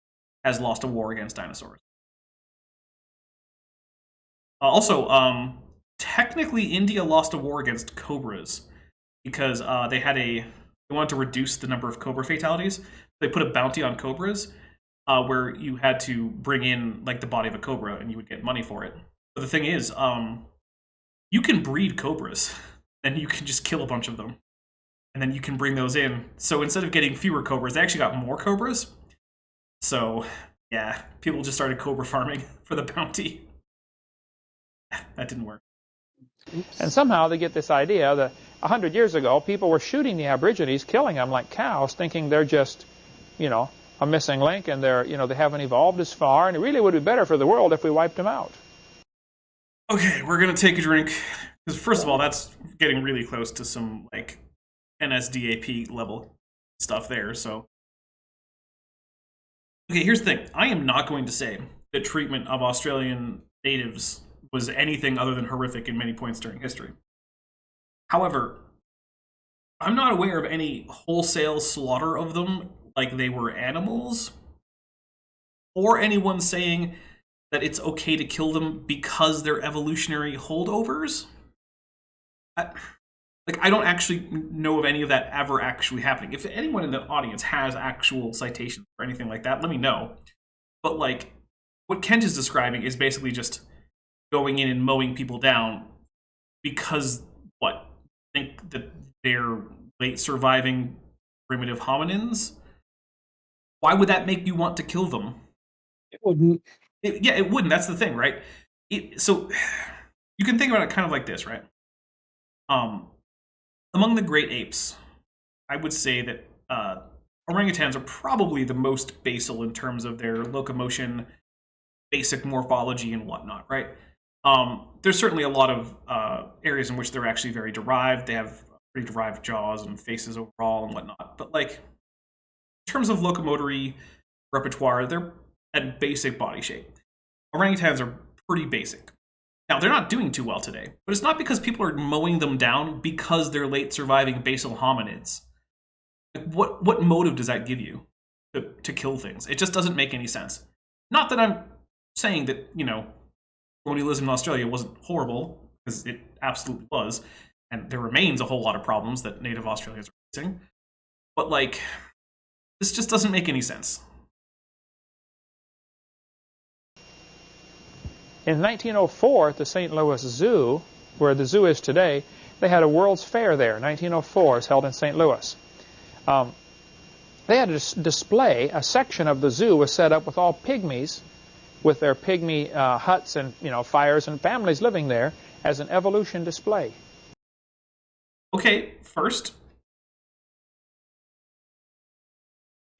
has lost a war against dinosaurs. Technically, India lost a war against cobras because they wanted to reduce the number of cobra fatalities. They put a bounty on cobras where you had to bring in, like, the body of a cobra and you would get money for it. But the thing is, you can breed cobras, and you can just kill a bunch of them, and then you can bring those in. So instead of getting fewer cobras, they actually got more cobras. So yeah, people just started cobra farming for the bounty. That didn't work. And somehow they get this idea that 100 years ago, people were shooting the Aborigines, killing them like cows, thinking they're just, you know, a missing link, and they're, you know, they haven't evolved as far, and it really would be better for the world if we wiped them out. Okay, we're gonna take a drink, because first of all, that's getting really close to some, like, NSDAP level stuff there, so. Okay, here's the thing. I am not going to say that treatment of Australian natives was anything other than horrific in many points during history. However, I'm not aware of any wholesale slaughter of them like they were animals, or anyone saying that it's okay to kill them because they're evolutionary holdovers. I don't actually know of any of that ever actually happening. If anyone in the audience has actual citations or anything like that, let me know. But, like, what Kent is describing is basically just going in and mowing people down because, what, think that they're late surviving primitive hominins? Why would that make you want to kill them? It wouldn't. It wouldn't. That's the thing, right? So you can think about it kind of like this, right? Among the great apes, I would say that orangutans are probably the most basal in terms of their locomotion, basic morphology, and whatnot, right? There's certainly a lot of areas in which they're actually very derived. They have pretty derived jaws and faces overall and whatnot. But, like, in terms of locomotory repertoire, they're at basic body shape. Orangutans are pretty basic. Now, they're not doing too well today, but it's not because people are mowing them down because they're late surviving basal hominids. Like, what motive does that give you to kill things? It just doesn't make any sense. Not that I'm saying that, you know, colonialism in Australia wasn't horrible, because it absolutely was, and there remains a whole lot of problems that native Australians are facing. But, like, this just doesn't make any sense. In 1904, at the St. Louis Zoo, where the zoo is today, they had a World's Fair there. 1904 is held in St. Louis. They had a display. A section of the zoo was set up with all pygmies, with their pygmy huts and, you know, fires and families living there as an evolution display. Okay, first,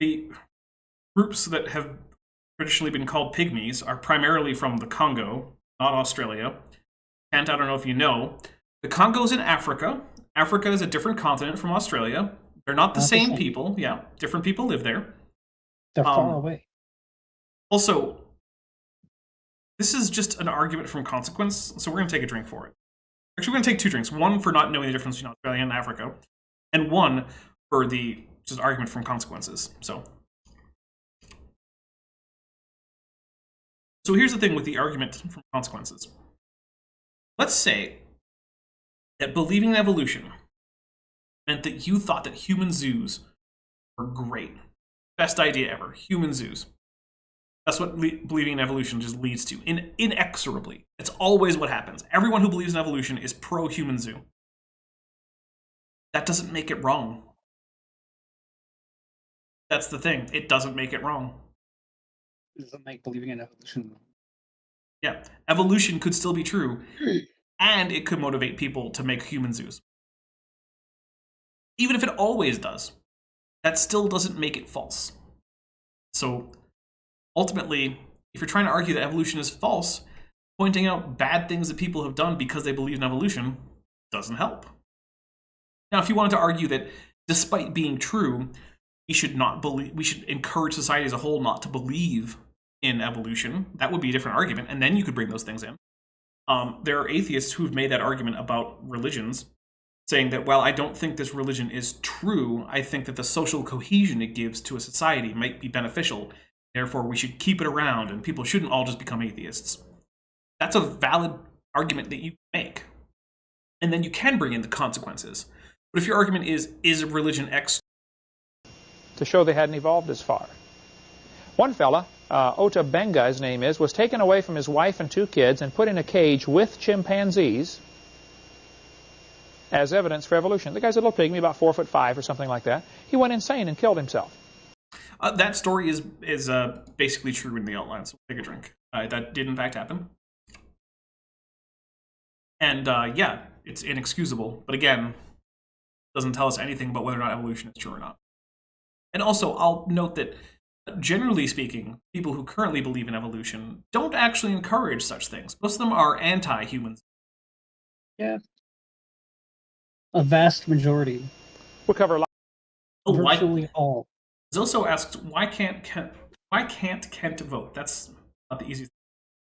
the groups that have traditionally been called pygmies are primarily from the Congo, not Australia. And I don't know if you know, the Congo's in Africa. Africa is a different continent from Australia. They're not the same people. Yeah, different people live there. They're far away. Also, this is just an argument from consequence, so we're going to take a drink for it. Actually, we're going to take 2 drinks. One for not knowing the difference between Australia and Africa, and one for the just argument from consequences. So here's the thing with the argument from consequences. Let's say that believing in evolution meant that you thought that human zoos were great. Best idea ever. Human zoos. That's what believing in evolution just leads to. Inexorably. It's always what happens. Everyone who believes in evolution is pro-human zoo. That doesn't make it wrong. That's the thing. It doesn't make it wrong. It doesn't make believing in evolution wrong. Yeah. Evolution could still be true, and it could motivate people to make human zoos. Even if it always does, that still doesn't make it false. So ultimately, if you're trying to argue that evolution is false, pointing out bad things that people have done because they believe in evolution doesn't help. Now, if you wanted to argue that despite being true, we should encourage society as a whole not to believe in evolution, that would be a different argument, and then you could bring those things in. There are atheists who've made that argument about religions, saying that, well, I don't think this religion is true. I think that the social cohesion it gives to a society might be beneficial. Therefore, we should keep it around, and people shouldn't all just become atheists. That's a valid argument that you make. And then you can bring in the consequences. But if your argument is religion X? To show they hadn't evolved as far. One fella, Ota Benga, his name is, was taken away from his wife and 2 kids and put in a cage with chimpanzees as evidence for evolution. The guy's a little pygmy, about 4'5" or something like that. He went insane and killed himself. That story is basically true in the outline, so take a drink. That did in fact happen. And yeah, it's inexcusable. But again, doesn't tell us anything about whether or not evolution is true or not. And also, I'll note that generally speaking, people who currently believe in evolution don't actually encourage such things. Most of them are anti-humans. Yeah. A vast majority. We'll cover virtually all. Zoso asks, why can't Kent vote? That's not the easiest.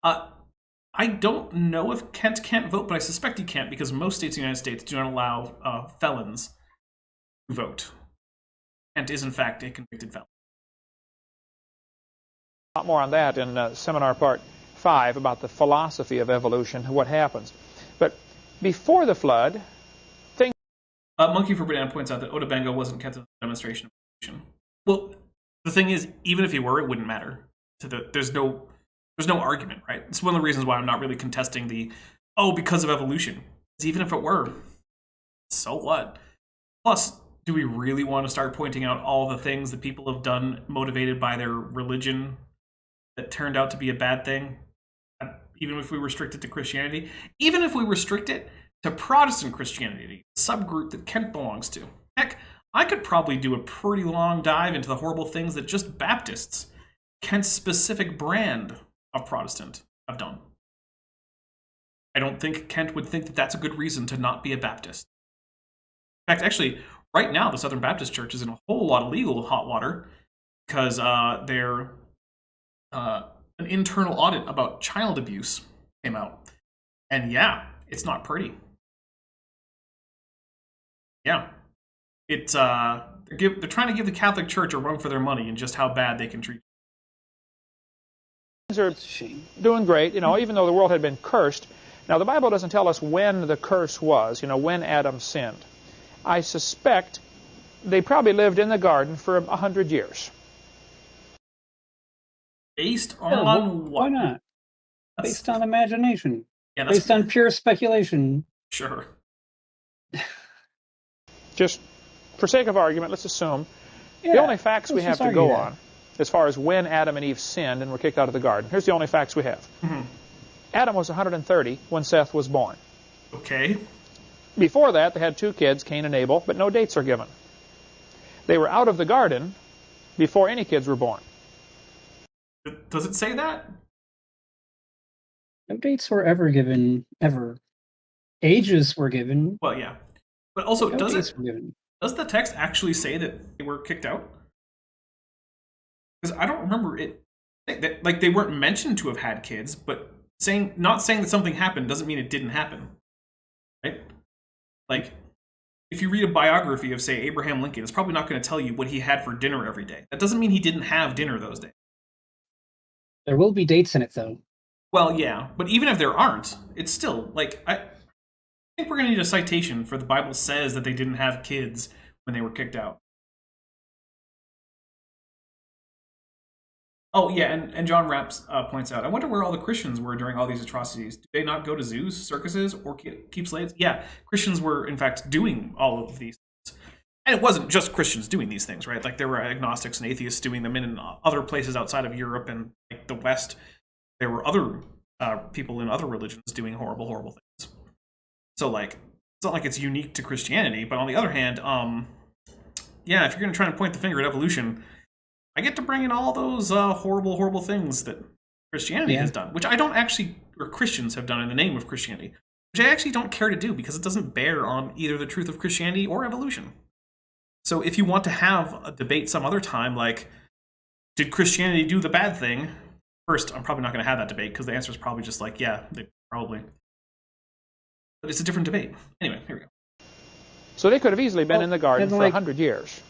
I don't know if Kent can't vote, but I suspect he can't because most states in the United States do not allow felons to vote. Kent is, in fact, a convicted felon. A lot more on that in seminar part 5 about the philosophy of evolution, what happens. But before the flood, things... Monkey for Banana points out that Ota Benga wasn't kept in the demonstration of evolution. Well, the thing is, even if he were, it wouldn't matter. There's no argument, right? It's one of the reasons why I'm not really contesting because of evolution. Because even if it were, so what? Plus, do we really want to start pointing out all the things that people have done motivated by their religion that turned out to be a bad thing? Even if we restrict it to Christianity? Even if we restrict it to Protestant Christianity, a subgroup that Kent belongs to. Heck, I could probably do a pretty long dive into the horrible things that just Baptists, Kent's specific brand of Protestant, have done. I don't think Kent would think that that's a good reason to not be a Baptist. In fact, actually, right now, the Southern Baptist Church is in a whole lot of legal hot water because an internal audit about child abuse came out. And yeah, it's not pretty. Yeah. It's they're trying to give the Catholic Church a run for their money and just how bad they can treat. Things are doing great, even though the world had been cursed. Now, the Bible doesn't tell us when the curse was, when Adam sinned. I suspect they probably lived in the garden for 100 years. Based on what? Why not? Based on imagination. Yeah, that's based on pure speculation. Sure. Just for sake of argument, let's assume the only facts we have to go on as far as when Adam and Eve sinned and were kicked out of the garden. Here's the only facts we have. Mm-hmm. Adam was 130 when Seth was born. Okay. Before that, they had 2 kids, Cain and Abel, but no dates are given. They were out of the garden before any kids were born. Does it say that? No dates were ever given, ever. Ages were given. Well, yeah. But also, no dates were given. Does the text actually say that they were kicked out? Because I don't remember it Like they weren't mentioned to have had kids, but not saying that something happened doesn't mean it didn't happen, right? Like, if you read a biography of, say, Abraham Lincoln, it's probably not going to tell you what he had for dinner every day. That doesn't mean he didn't have dinner those days. There will be dates in it, though. Well, yeah, but even if there aren't, it's still, like, I think we're going to need a citation for the Bible says that they didn't have kids when they were kicked out. Oh, yeah, and John Rapps points out, I wonder where all the Christians were during all these atrocities. Did they not go to zoos, circuses, or keep slaves? Yeah, Christians were, in fact, doing all of these things. And it wasn't just Christians doing these things, right? Like, there were agnostics and atheists doing them in other places outside of Europe and like, the West. There were other people in other religions doing horrible, horrible things. So, like, it's not like it's unique to Christianity, but on the other hand, yeah, if you're going to try and point the finger at evolution, I get to bring in all those horrible, horrible things that Christianity has done, which I don't actually, or Christians have done in the name of Christianity, which I actually don't care to do because it doesn't bear on either the truth of Christianity or evolution. So if you want to have a debate some other time, like, did Christianity do the bad thing? First, I'm probably not going to have that debate because the answer is probably just like, yeah, they probably. But it's a different debate. Anyway, here we go. So they could have easily been in the garden for 100 years.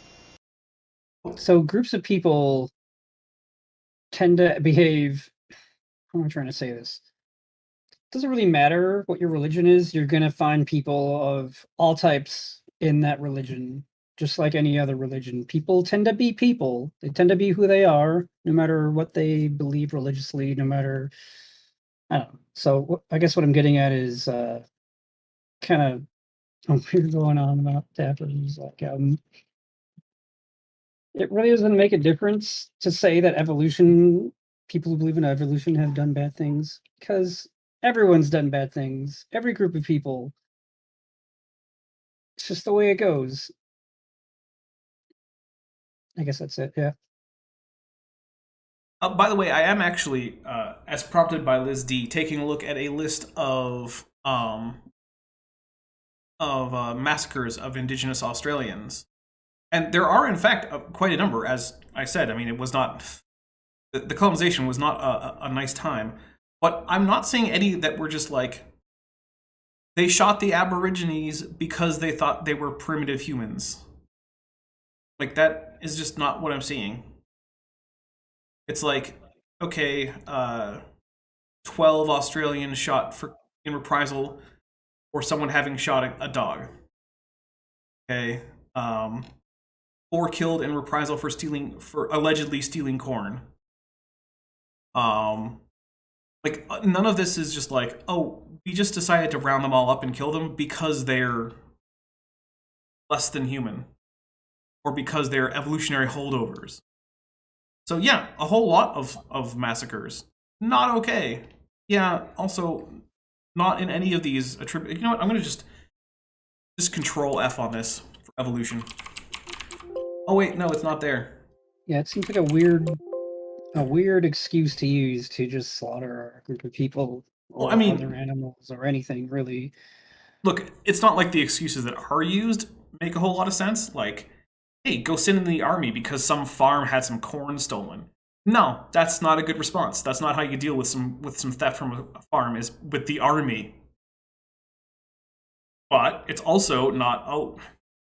So groups of people tend to behave, how am I trying to say this? It doesn't really matter what your religion is. You're going to find people of all types in that religion, just like any other religion. People tend to be people. They tend to be who they are, no matter what they believe religiously, no matter, I don't know. So I guess what I'm getting at is kind of weird going on about that. Like, it really doesn't make a difference to say that people who believe in evolution have done bad things, because everyone's done bad things. Every group of people. It's just the way it goes. I guess that's it, yeah. By the way, I am actually, as prompted by Liz D, taking a look at a list of massacres of Indigenous Australians. And there are, in fact, quite a number, as I said. I mean, it was not... The colonization was not a nice time. But I'm not seeing any that were just like... They shot the Aborigines because they thought they were primitive humans. Like, that is just not what I'm seeing. It's like, okay, 12 Australians shot in reprisal for someone having shot a dog. Okay, 4 killed in reprisal for allegedly stealing corn. Like, none of this is just like, oh, we just decided to round them all up and kill them because they're less than human, or because they're evolutionary holdovers. So yeah, a whole lot of massacres. Not okay. Yeah, also not in any of these You know what, I'm gonna just control F on this for evolution. Oh wait, no, it's not there. Yeah, it seems like a weird excuse to use to just slaughter a group of people or Well, I mean, other animals or anything, really. Look, it's not like the excuses that are used make a whole lot of sense. Like, hey, go sit in the army because some farm had some corn stolen. No, that's not a good response. That's not how you deal with some theft from a farm, is with the army. But it's also not, oh,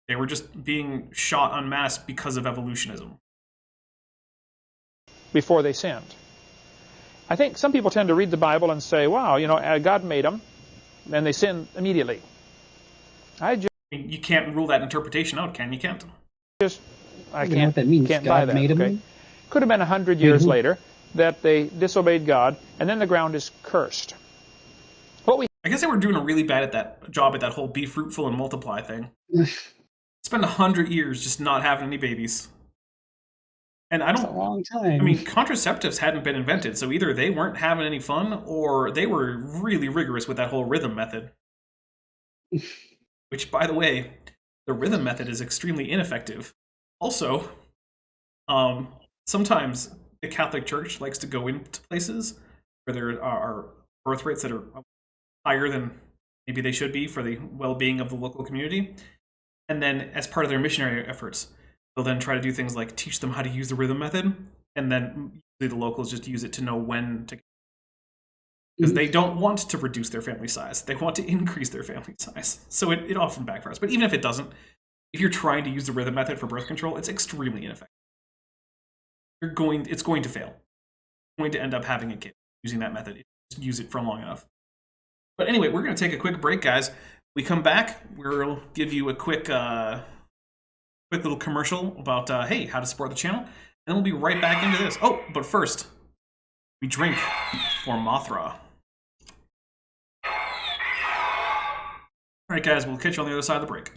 they were just being shot en masse because of evolutionism. Before they sinned. I think some people tend to read the Bible and say, wow, you know, God made them, and they sinned immediately. You can't rule that interpretation out, can you? Can't. I can't know what that means. Can't God buy that. made them? Okay. Could have been 100 years later that they disobeyed God, and then the ground is cursed. I guess they were doing a really bad job at that whole be fruitful and multiply thing. Spend 100 years just not having any babies. And That's a long time. I mean, contraceptives hadn't been invented, so either they weren't having any fun, or they were really rigorous with that whole rhythm method. Which, by the way, the rhythm method is extremely ineffective. Also, sometimes the Catholic Church likes to go into places where there are birth rates that are higher than maybe they should be for the well-being of the local community. And then, as part of their missionary efforts, they'll then try to do things like teach them how to use the rhythm method, and then The locals just use it to know when to, because they don't want to reduce their family size. They want to increase their family size. So it often backfires. But even if it doesn't, if you're trying to use the rhythm method for birth control, it's extremely ineffective. It's going to fail. You're going to end up having a kid using that method if you just use it for long enough. But anyway, we're going to take a quick break, guys. We come back, we'll give you a quick little commercial about, hey, how to support the channel. And then we'll be right back into this. Oh, but first, we drink for Mothra. All right, guys, we'll catch you on the other side of the break.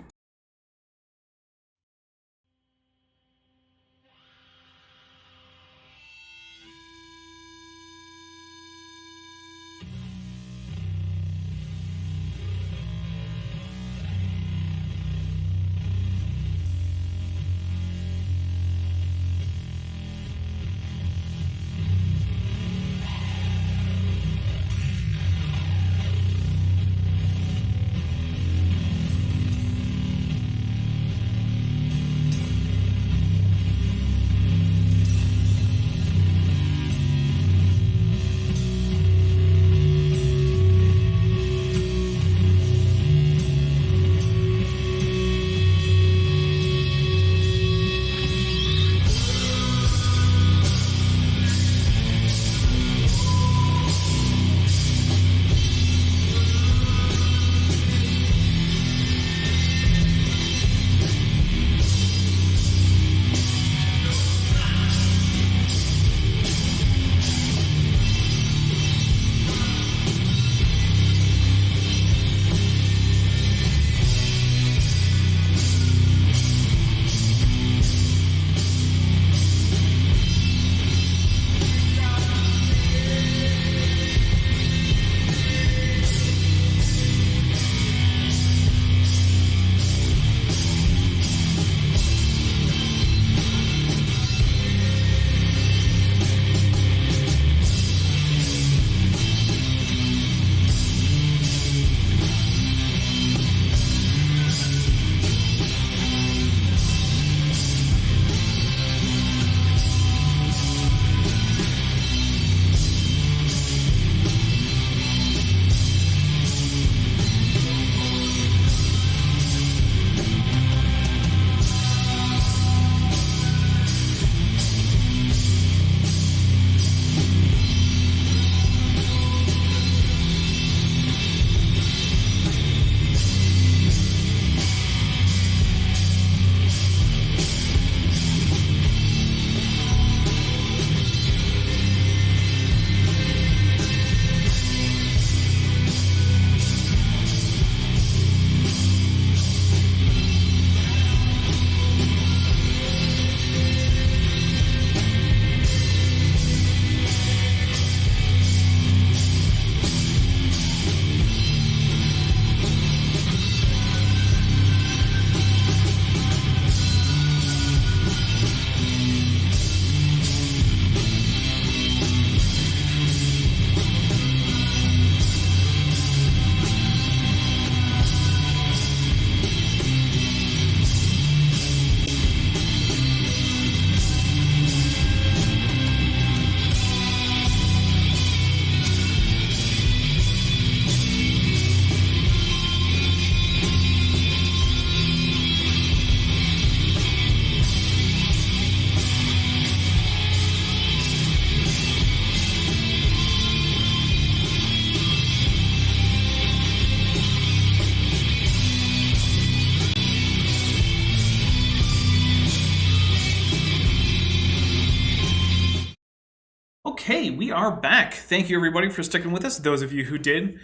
Okay, we are back. Thank you, everybody, for sticking with us. Those of you who did,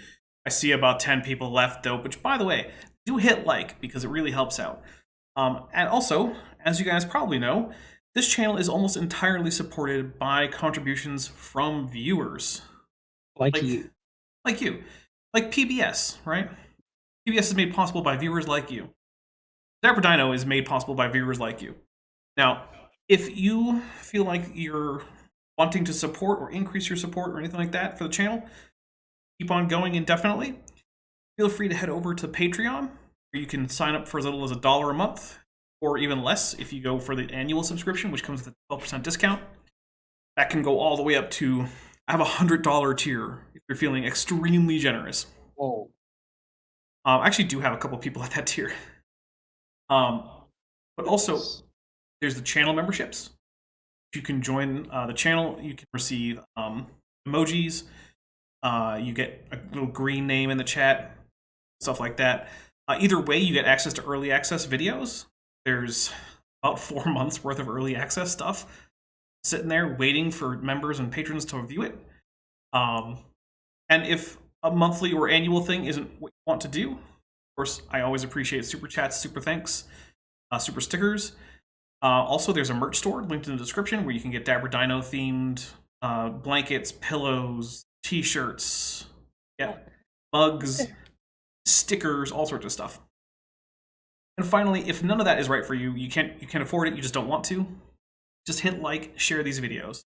I see about 10 people left, though, which, by the way, do hit like, because it really helps out. And also, as you guys probably know, this channel is almost entirely supported by contributions from viewers. Like you. Like you. Like PBS, right? PBS is made possible by viewers like you. Dapper Dino is made possible by viewers like you. Now, if you feel like you're wanting to support or increase your support or anything like that for the channel, keep on going indefinitely, feel free to head over to Patreon, where you can sign up for as little as $1 a month, or even less if you go for the annual subscription, which comes with a 12% discount. That can go all the way up to, I have $100 tier if you're feeling extremely generous. Whoa. I actually do have a couple people at that tier. But also, there's the channel memberships. You can join the channel. You can receive emojis. You get a little green name in the chat, stuff like that. Either way, you get access to early access videos. There's about 4 months worth of early access stuff sitting there waiting for members and patrons to review it. And if a monthly or annual thing isn't what you want to do, of course, I always appreciate super chats, super thanks, super stickers. Also, there's a merch store linked in the description where you can get Dabber Dino themed blankets, pillows, t-shirts, mugs, stickers, all sorts of stuff. And finally, if none of that is right for you, you can't afford it, you just don't want to, just hit like, share these videos,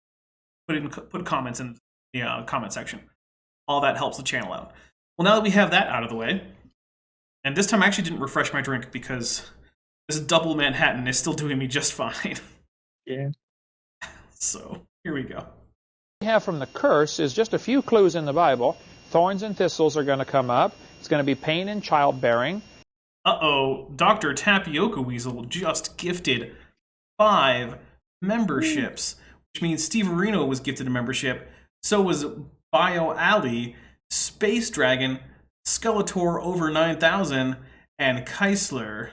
put comments in the comment section. All that helps the channel out. Well, now that we have that out of the way, and this time I actually didn't refresh my drink because this double Manhattan is still doing me just fine. Yeah. So, here we go. What we have from the curse is just a few clues in the Bible. Thorns and thistles are going to come up. It's going to be pain in childbearing. Uh-oh, Dr. Tapioca Weasel just gifted 5 memberships, which means Steve Areno was gifted a membership. So was Bio Alley, Space Dragon, Skeletor over 9,000, and Keisler.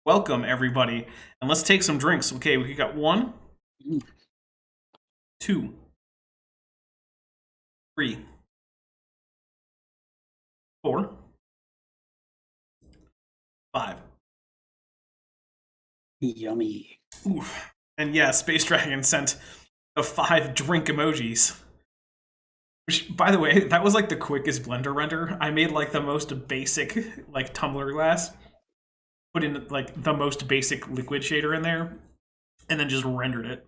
Welcome, everybody. And let's take some drinks. Okay, we got 1, 2, 3, 4, 5. Yummy. Oof. And yeah, Space Dragon sent the 5 drink emojis. Which, by the way, that was like the quickest Blender render. I made like the most basic like tumbler glass, put in like the most basic liquid shader in there, and then just rendered it.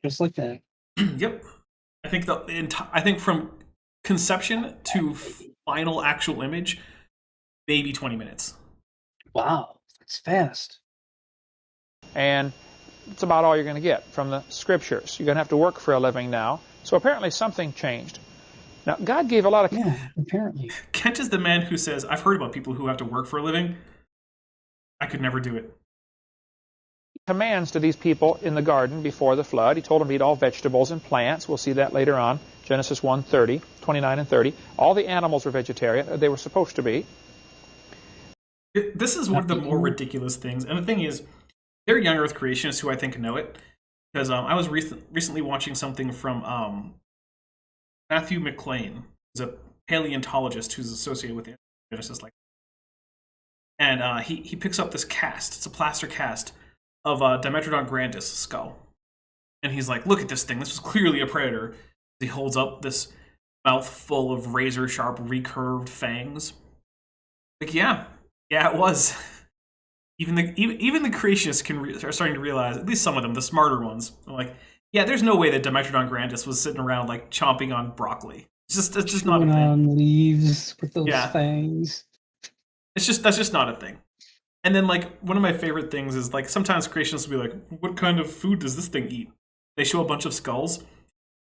Just like that. Yep. I think from conception to final actual image, maybe 20 minutes. Wow, that's fast. And it's about all you're going to get from the scriptures. You're going to have to work for a living now. So apparently something changed. Now, God gave a lot of... Yeah, apparently. Kent is the man who says, I've heard about people who have to work for a living. I could never do it. commands to these people in the garden before the flood. He told them to eat all vegetables and plants. We'll see that later on. Genesis 1:30, 29 and 30. All the animals were vegetarian. They were supposed to be. This is one of the more ridiculous things. And the thing is, there are young Earth creationists who I think know it. Because I was recently watching something from Matthew McLean, who's a paleontologist who's associated with the Genesis. And he picks up this cast. It's a plaster cast of Dimetrodon grandis skull. And he's like, look at this thing. This was clearly a predator. He holds up this mouth full of razor-sharp, recurved fangs. Like, yeah, it was. Even the creationists are starting to realize, at least some of them, the smarter ones, are like, yeah, there's no way that Dimetrodon grandis was sitting around like chomping on broccoli. It's just not a thing. On leaves with those fangs. That's just not a thing. And then like one of my favorite things is like sometimes creationists will be like, what kind of food does this thing eat? They show a bunch of skulls,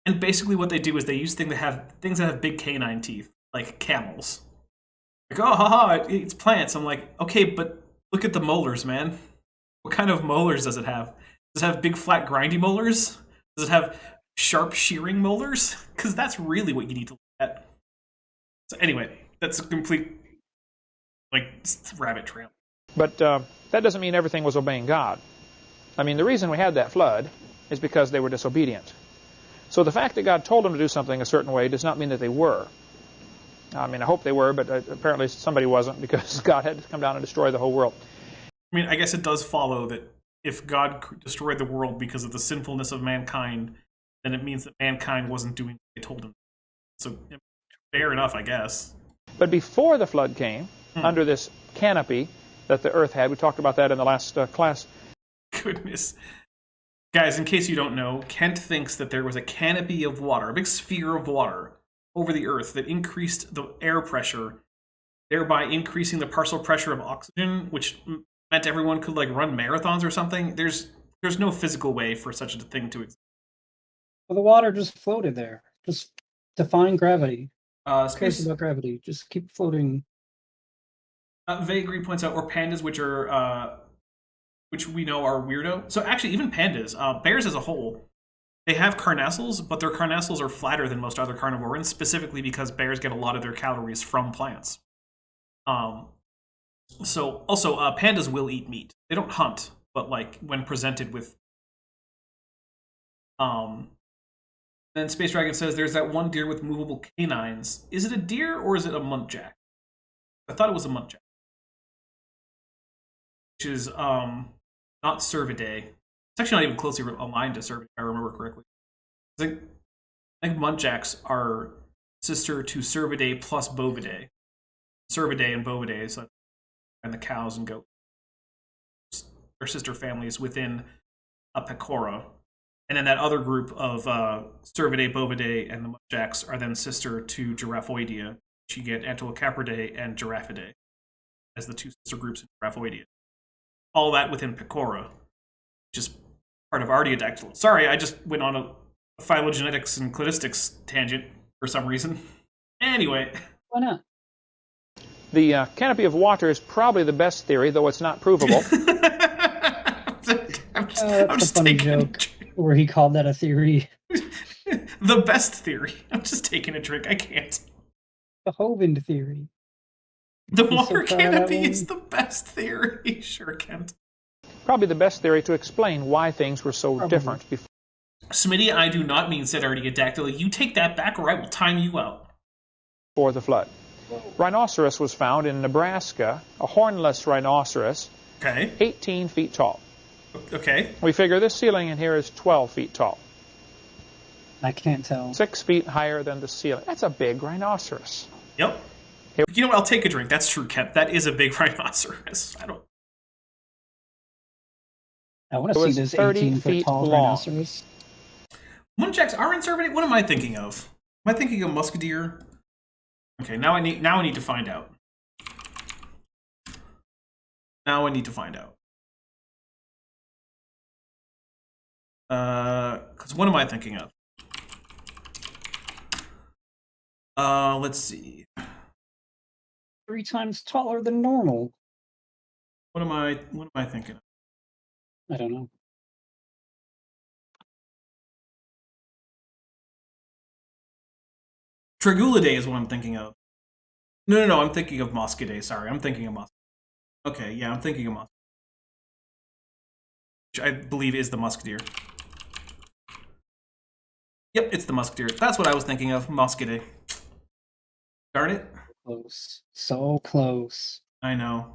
and basically what they do is they use things that have big canine teeth, like camels. Like, oh, haha, it eats plants. I'm like, okay, but look at the molars, man. What kind of molars does it have? Does it have big, flat, grindy molars? Does it have sharp, shearing molars? Because that's really what you need to look at. So anyway, that's a complete, rabbit trail. But that doesn't mean everything was obeying God. I mean, the reason we had that flood is because they were disobedient. So the fact that God told them to do something a certain way does not mean that they were. I mean, I hope they were, but apparently somebody wasn't, because God had to come down and destroy the whole world. I mean, I guess it does follow that if God destroyed the world because of the sinfulness of mankind, then it means that mankind wasn't doing what they told him. So, fair enough, I guess. But before the flood came, under this canopy that the earth had, we talked about that in the last class. Goodness. Guys, in case you don't know, Kent thinks that there was a canopy of water, a big sphere of water, over the earth that increased the air pressure, thereby increasing the parcel pressure of oxygen, which meant everyone could run marathons or something. There's no physical way for such a thing to exist. Well, the water just floated there. Just define gravity. Who cares Space about gravity? Just keep floating. Vagary points out, or pandas, which we know are weirdo. So actually, even pandas, bears as a whole, they have carnassials, but their carnassials are flatter than most other carnivorans, specifically because bears get a lot of their calories from plants. So also, pandas will eat meat. They don't hunt, but like when presented with. Then Space Dragon says there's that one deer with movable canines. Is it a deer or is it a muntjac? I thought it was a muntjac, which is not cervidae. It's actually not even closely aligned to cervidae, if I remember correctly. I think muntjacs are sister to cervidae plus bovidae. Cervidae and bovidae, and the cows and goats. Their sister families within a pecora. And then that other group of Cervidae, Bovidae, and the muntjacs are then sister to Giraffoidea, which you get Antilocapridae and Giraffidae as the two sister groups in Giraffoidea. All that within Pecora, which is part of Artiodactyl. Sorry, I just went on a phylogenetics and cladistics tangent for some reason. Anyway. Why not? The canopy of water is probably the best theory, though it's not provable. That's a funny joke. Where he called that a theory. The best theory. I'm just taking a drink. I can't. The Hovind theory. The water canopy is the best theory. Sure, Kent. Probably the best theory to explain why things were so different before. Smitty, I do not mean said Artiodactyl. You take that back or I will time you out. Before the flood. Rhinoceros was found in Nebraska, a hornless rhinoceros, Okay. 18 feet tall. Okay. We figure this ceiling in here is 12 feet tall. I can't tell. 6 feet higher than the ceiling. That's a big rhinoceros. Yep. You know what? I'll take a drink. That's true, Kent. That is a big rhinoceros. I want to see this 18-foot tall rhinoceros. Muntjacs are in Cervidae? What am I thinking of? Am I thinking of muskedeer? Okay, now I need to find out. Because what am I thinking of? Let's see. 3 times taller than normal. What am I thinking of? I don't know. Tragulidae is what I'm thinking of. No, I'm thinking of Mosquidae. Sorry, I'm thinking of Mosquidae. Okay, yeah, I'm thinking of Mosquidae. Which I believe is the muskedeer. Yep, it's the muskedeer. That's what I was thinking of, Mosquidae. Darn it. Close. So close. I know.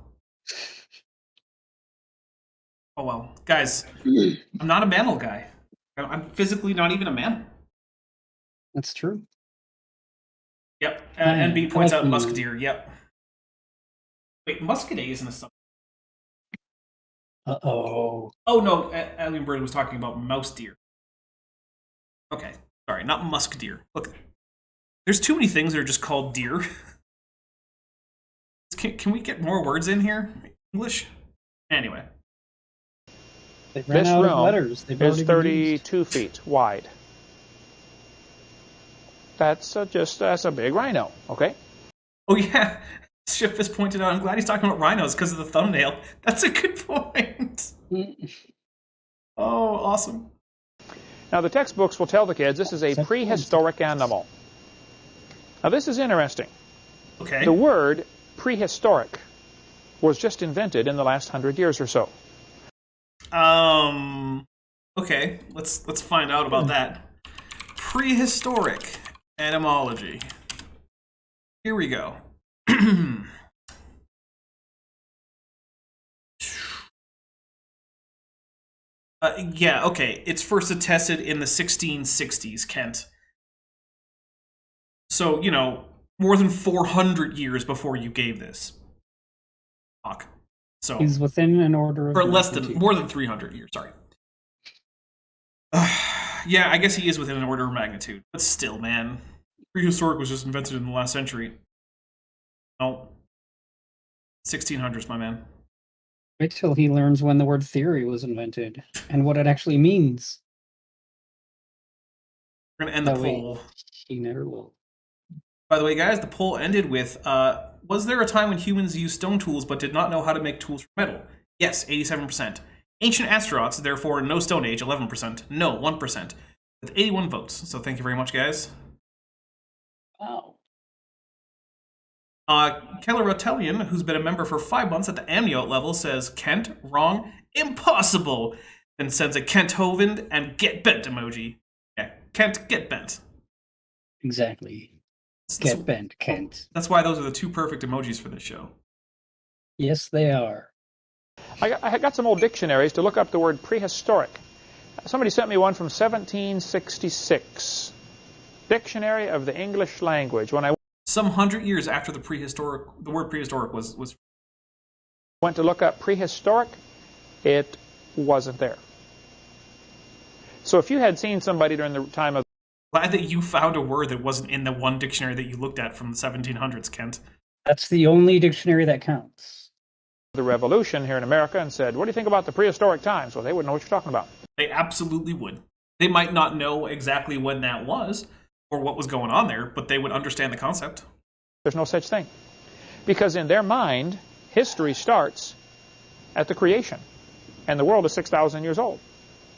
Oh well. Guys, I'm not a mammal guy. I'm physically not even a mammal. That's true. Yep. And B points out muskedeer. Yep. Wait, Muscidae isn't a sub. Uh-oh. Oh, no. Alien Bird was talking about mouse deer. Okay. Sorry, not musk deer. Look, there's too many things that are just called deer. Can we get more words in here? English? Anyway. They ran out of letters. Is 32 feet wide. That's a big rhino, okay? Oh, yeah. Schiff has pointed out, I'm glad he's talking about rhinos because of the thumbnail. That's a good point. Oh, awesome. Now, the textbooks will tell the kids this is a prehistoric animal. Now, this is interesting. Okay. The word prehistoric was just invented in the last 100 years or so. Okay, let's find out about that. Prehistoric etymology. Here we go. Yeah, okay. It's first attested in the 1660s, Kent. So, you know, more than 400 years before you gave this. Fuck. So he's within an order of... Or more than 300 years, sorry. Yeah, I guess he is within an order of magnitude. But still, man. Prehistoric was just invented in the last century. Oh. 1600s, my man. Wait till he learns when the word theory was invented and what it actually means. We're going to end the No, wait. poll. She never will. By the way, guys, the poll ended with, was there a time when humans used stone tools but did not know how to make tools from metal? Yes, 87%. Ancient astronauts, therefore no Stone Age, 11%. No, 1%. With 81 votes. So thank you very much, guys. Wow. Keller Rotellian, who's been a member for 5 months at the Amniote level, says, Kent, wrong, impossible, and sends a Kent Hovind and get bent emoji. Yeah, Kent, get bent. Exactly. Get bent, Kent. That's why those are the 2 perfect emojis for this show. Yes, they are. I got some old dictionaries to look up the word prehistoric. Somebody sent me one from 1766. Dictionary of the English Language. When I some 100 years after the word prehistoric was went to look up prehistoric, it wasn't there. So if you had seen somebody during the time of... Glad that you found a word that wasn't in the one dictionary that you looked at from the 1700s, Kent. That's the only dictionary that counts. The Revolution here in America and said, what do you think about the prehistoric times? Well, they wouldn't know what you're talking about. They absolutely would. They might not know exactly when that was or what was going on there, but they would understand the concept. There's no such thing. Because in their mind, history starts at the creation. And the world is 6,000 years old.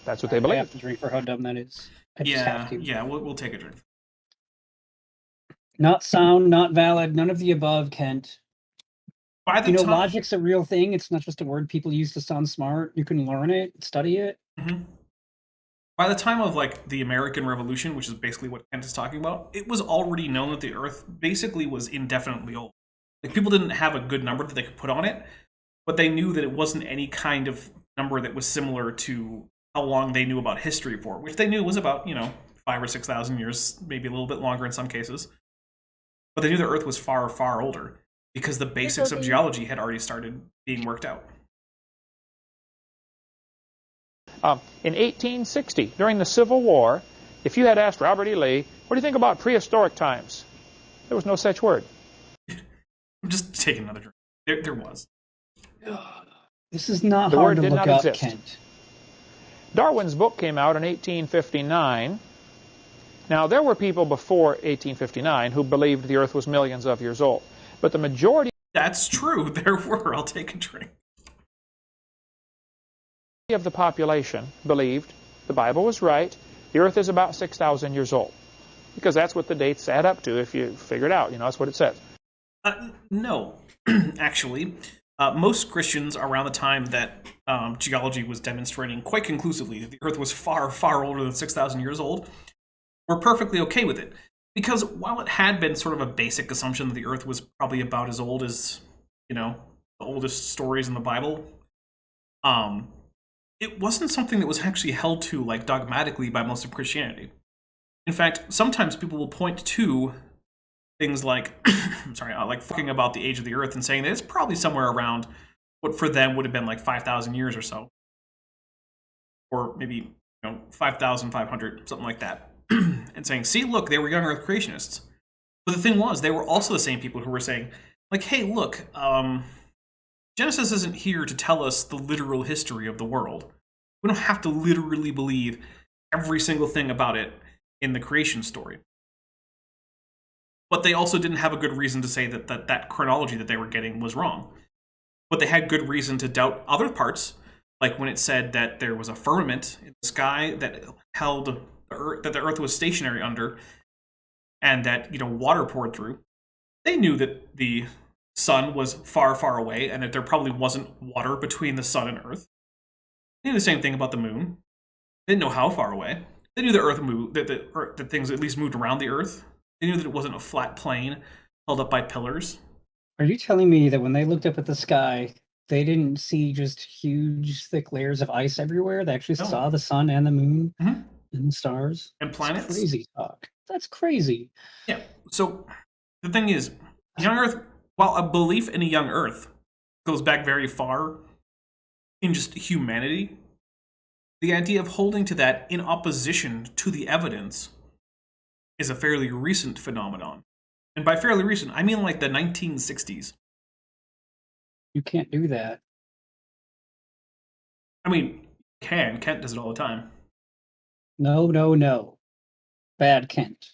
That's what they believe. I have to drink for how dumb that is. I just have to. Yeah, we'll take a drink. Not sound, not valid, none of the above, Kent. Logic's a real thing. It's not just a word people use to sound smart. You can learn it, study it. Mm-hmm. By the time of like the American Revolution, which is basically what Kent is talking about, it was already known that the Earth basically was indefinitely old. Like people didn't have a good number that they could put on it, but they knew that it wasn't any kind of number that was similar to how long they knew about history for, which they knew was about 5,000 or 6,000 years, maybe a little bit longer in some cases. But they knew the Earth was far, far older, because the basics of geology had already started being worked out. In 1860, during the Civil War, if you had asked Robert E. Lee, what do you think about prehistoric times? There was no such word. I'm just taking another drink. There was. This is not hard to look up, Kent. Darwin's book came out in 1859. Now, there were people before 1859 who believed the Earth was millions of years old. But the majority... That's true. There were. I'll take a drink. ...of the population believed the Bible was right. The Earth is about 6,000 years old. Because that's what the dates add up to if you figure it out. That's what it says. No. Actually, most Christians around the time that geology was demonstrating quite conclusively that the Earth was far, far older than 6,000 years old were perfectly okay with it. Because while it had been sort of a basic assumption that the Earth was probably about as old as, the oldest stories in the Bible, it wasn't something that was actually held to, like, dogmatically by most of Christianity. In fact, sometimes people will point to things like, like talking about the age of the Earth and saying that it's probably somewhere around what for them would have been like 5,000 years or so. Or maybe, 5,500, something like that. And saying, see, look, they were young Earth creationists. But the thing was, they were also the same people who were saying, like, hey, look, Genesis isn't here to tell us the literal history of the world. We don't have to literally believe every single thing about it in the creation story. But they also didn't have a good reason to say that chronology that they were getting was wrong. But they had good reason to doubt other parts, like when it said that there was a firmament in the sky that held that the Earth was stationary under, and that water poured through. They knew that the sun was far, far away, and that there probably wasn't water between the sun and Earth. They knew the same thing about the moon. They didn't know how far away. They knew the Earth moved, that things at least moved around the Earth. They knew that it wasn't a flat plane held up by pillars. Are you telling me that when they looked up at the sky, they didn't see just huge, thick layers of ice everywhere? They actually saw the sun and the moon and the stars? And planets? That's crazy talk. That's crazy. Yeah. So the thing is, young Earth, while a belief in a young Earth goes back very far in just humanity, the idea of holding to that in opposition to the evidence is a fairly recent phenomenon. And by fairly recent, I mean like the 1960s. You can't do that. I mean, Kent does it all the time. No. Bad Kent.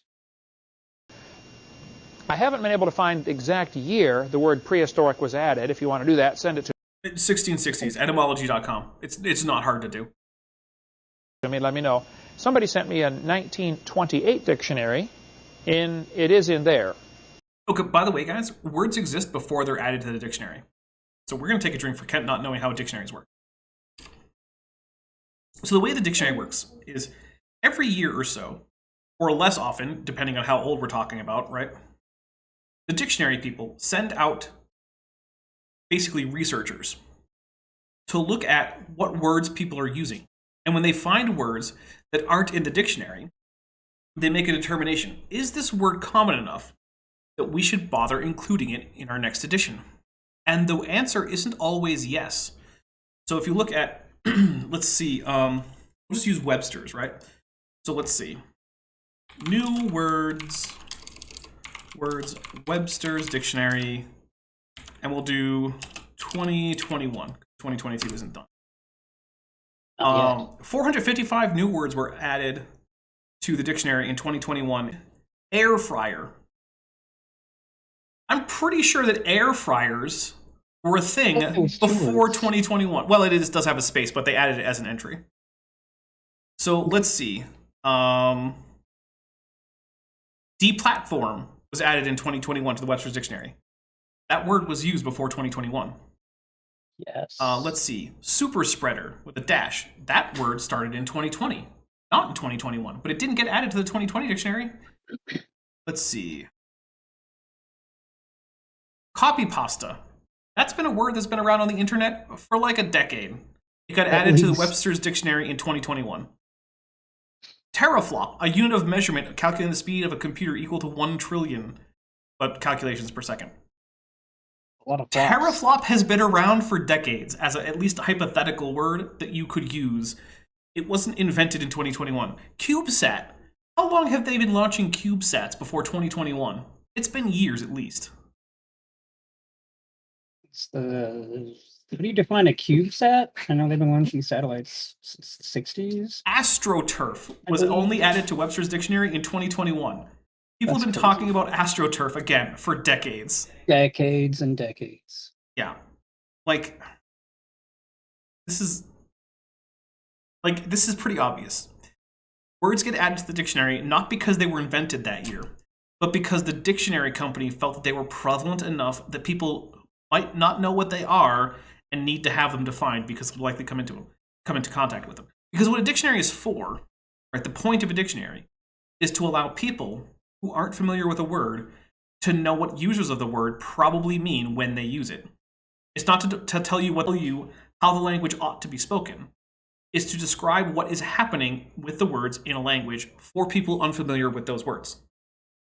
I haven't been able to find the exact year the word prehistoric was added. If you want to do that, send it to 1660s, etymology.com. It's not hard to do. me. Let me know. Somebody sent me a 1928 dictionary. It is in there. Okay, by the way, guys, words exist before they're added to the dictionary. So we're going to take a drink for Kent not knowing how dictionaries work. So the way the dictionary works is every year or so, or less often, depending on how old we're talking about, right? The dictionary people send out basically researchers to look at what words people are using. And when they find words that aren't in the dictionary, they make a determination. Is this word common enough that we should bother including it in our next edition? And the answer isn't always yes. So if you look at, let's see, we'll just use Webster's, right? So let's see. New words, Webster's dictionary, and we'll do 2021. 2022 isn't done. 455 new words were added to the dictionary in 2021. Air fryer. I'm pretty sure that air fryers were a thing before 2021. Well, does have a space, but they added it as an entry. So let's see. Deplatform was added in 2021 to the Webster's Dictionary. That word was used before 2021. Yes. Let's see. Super spreader with a dash. That word started in 2020, not in 2021, but it didn't get added to the 2020 dictionary. Let's see. Copy pasta. That's been a word that's been around on the internet for like a decade. It got added to the Webster's Dictionary in 2021. Teraflop, a unit of measurement calculating the speed of a computer equal to 1 trillion calculations per second. A lot of Teraflop has been around for decades as at least a hypothetical word that you could use. It wasn't invented in 2021. CubeSat. How long have they been launching CubeSats before 2021? It's been years at least. How do you define a CubeSat? I know they've been launching satellites since the 60s. AstroTurf was only added to Webster's Dictionary in 2021. People have been crazy. talking about AstroTurf again for decades. Decades and decades. Yeah. This is pretty obvious. Words get added to the dictionary not because they were invented that year, but because the dictionary company felt that they were prevalent enough that people might not know what they are and need to have them defined because they'll likely come into contact with them. Because what a dictionary is for, right, the point of a dictionary is to allow people who aren't familiar with a word to know what users of the word probably mean when they use it. It's not to tell you how the language ought to be spoken. It's to describe what is happening with the words in a language for people unfamiliar with those words.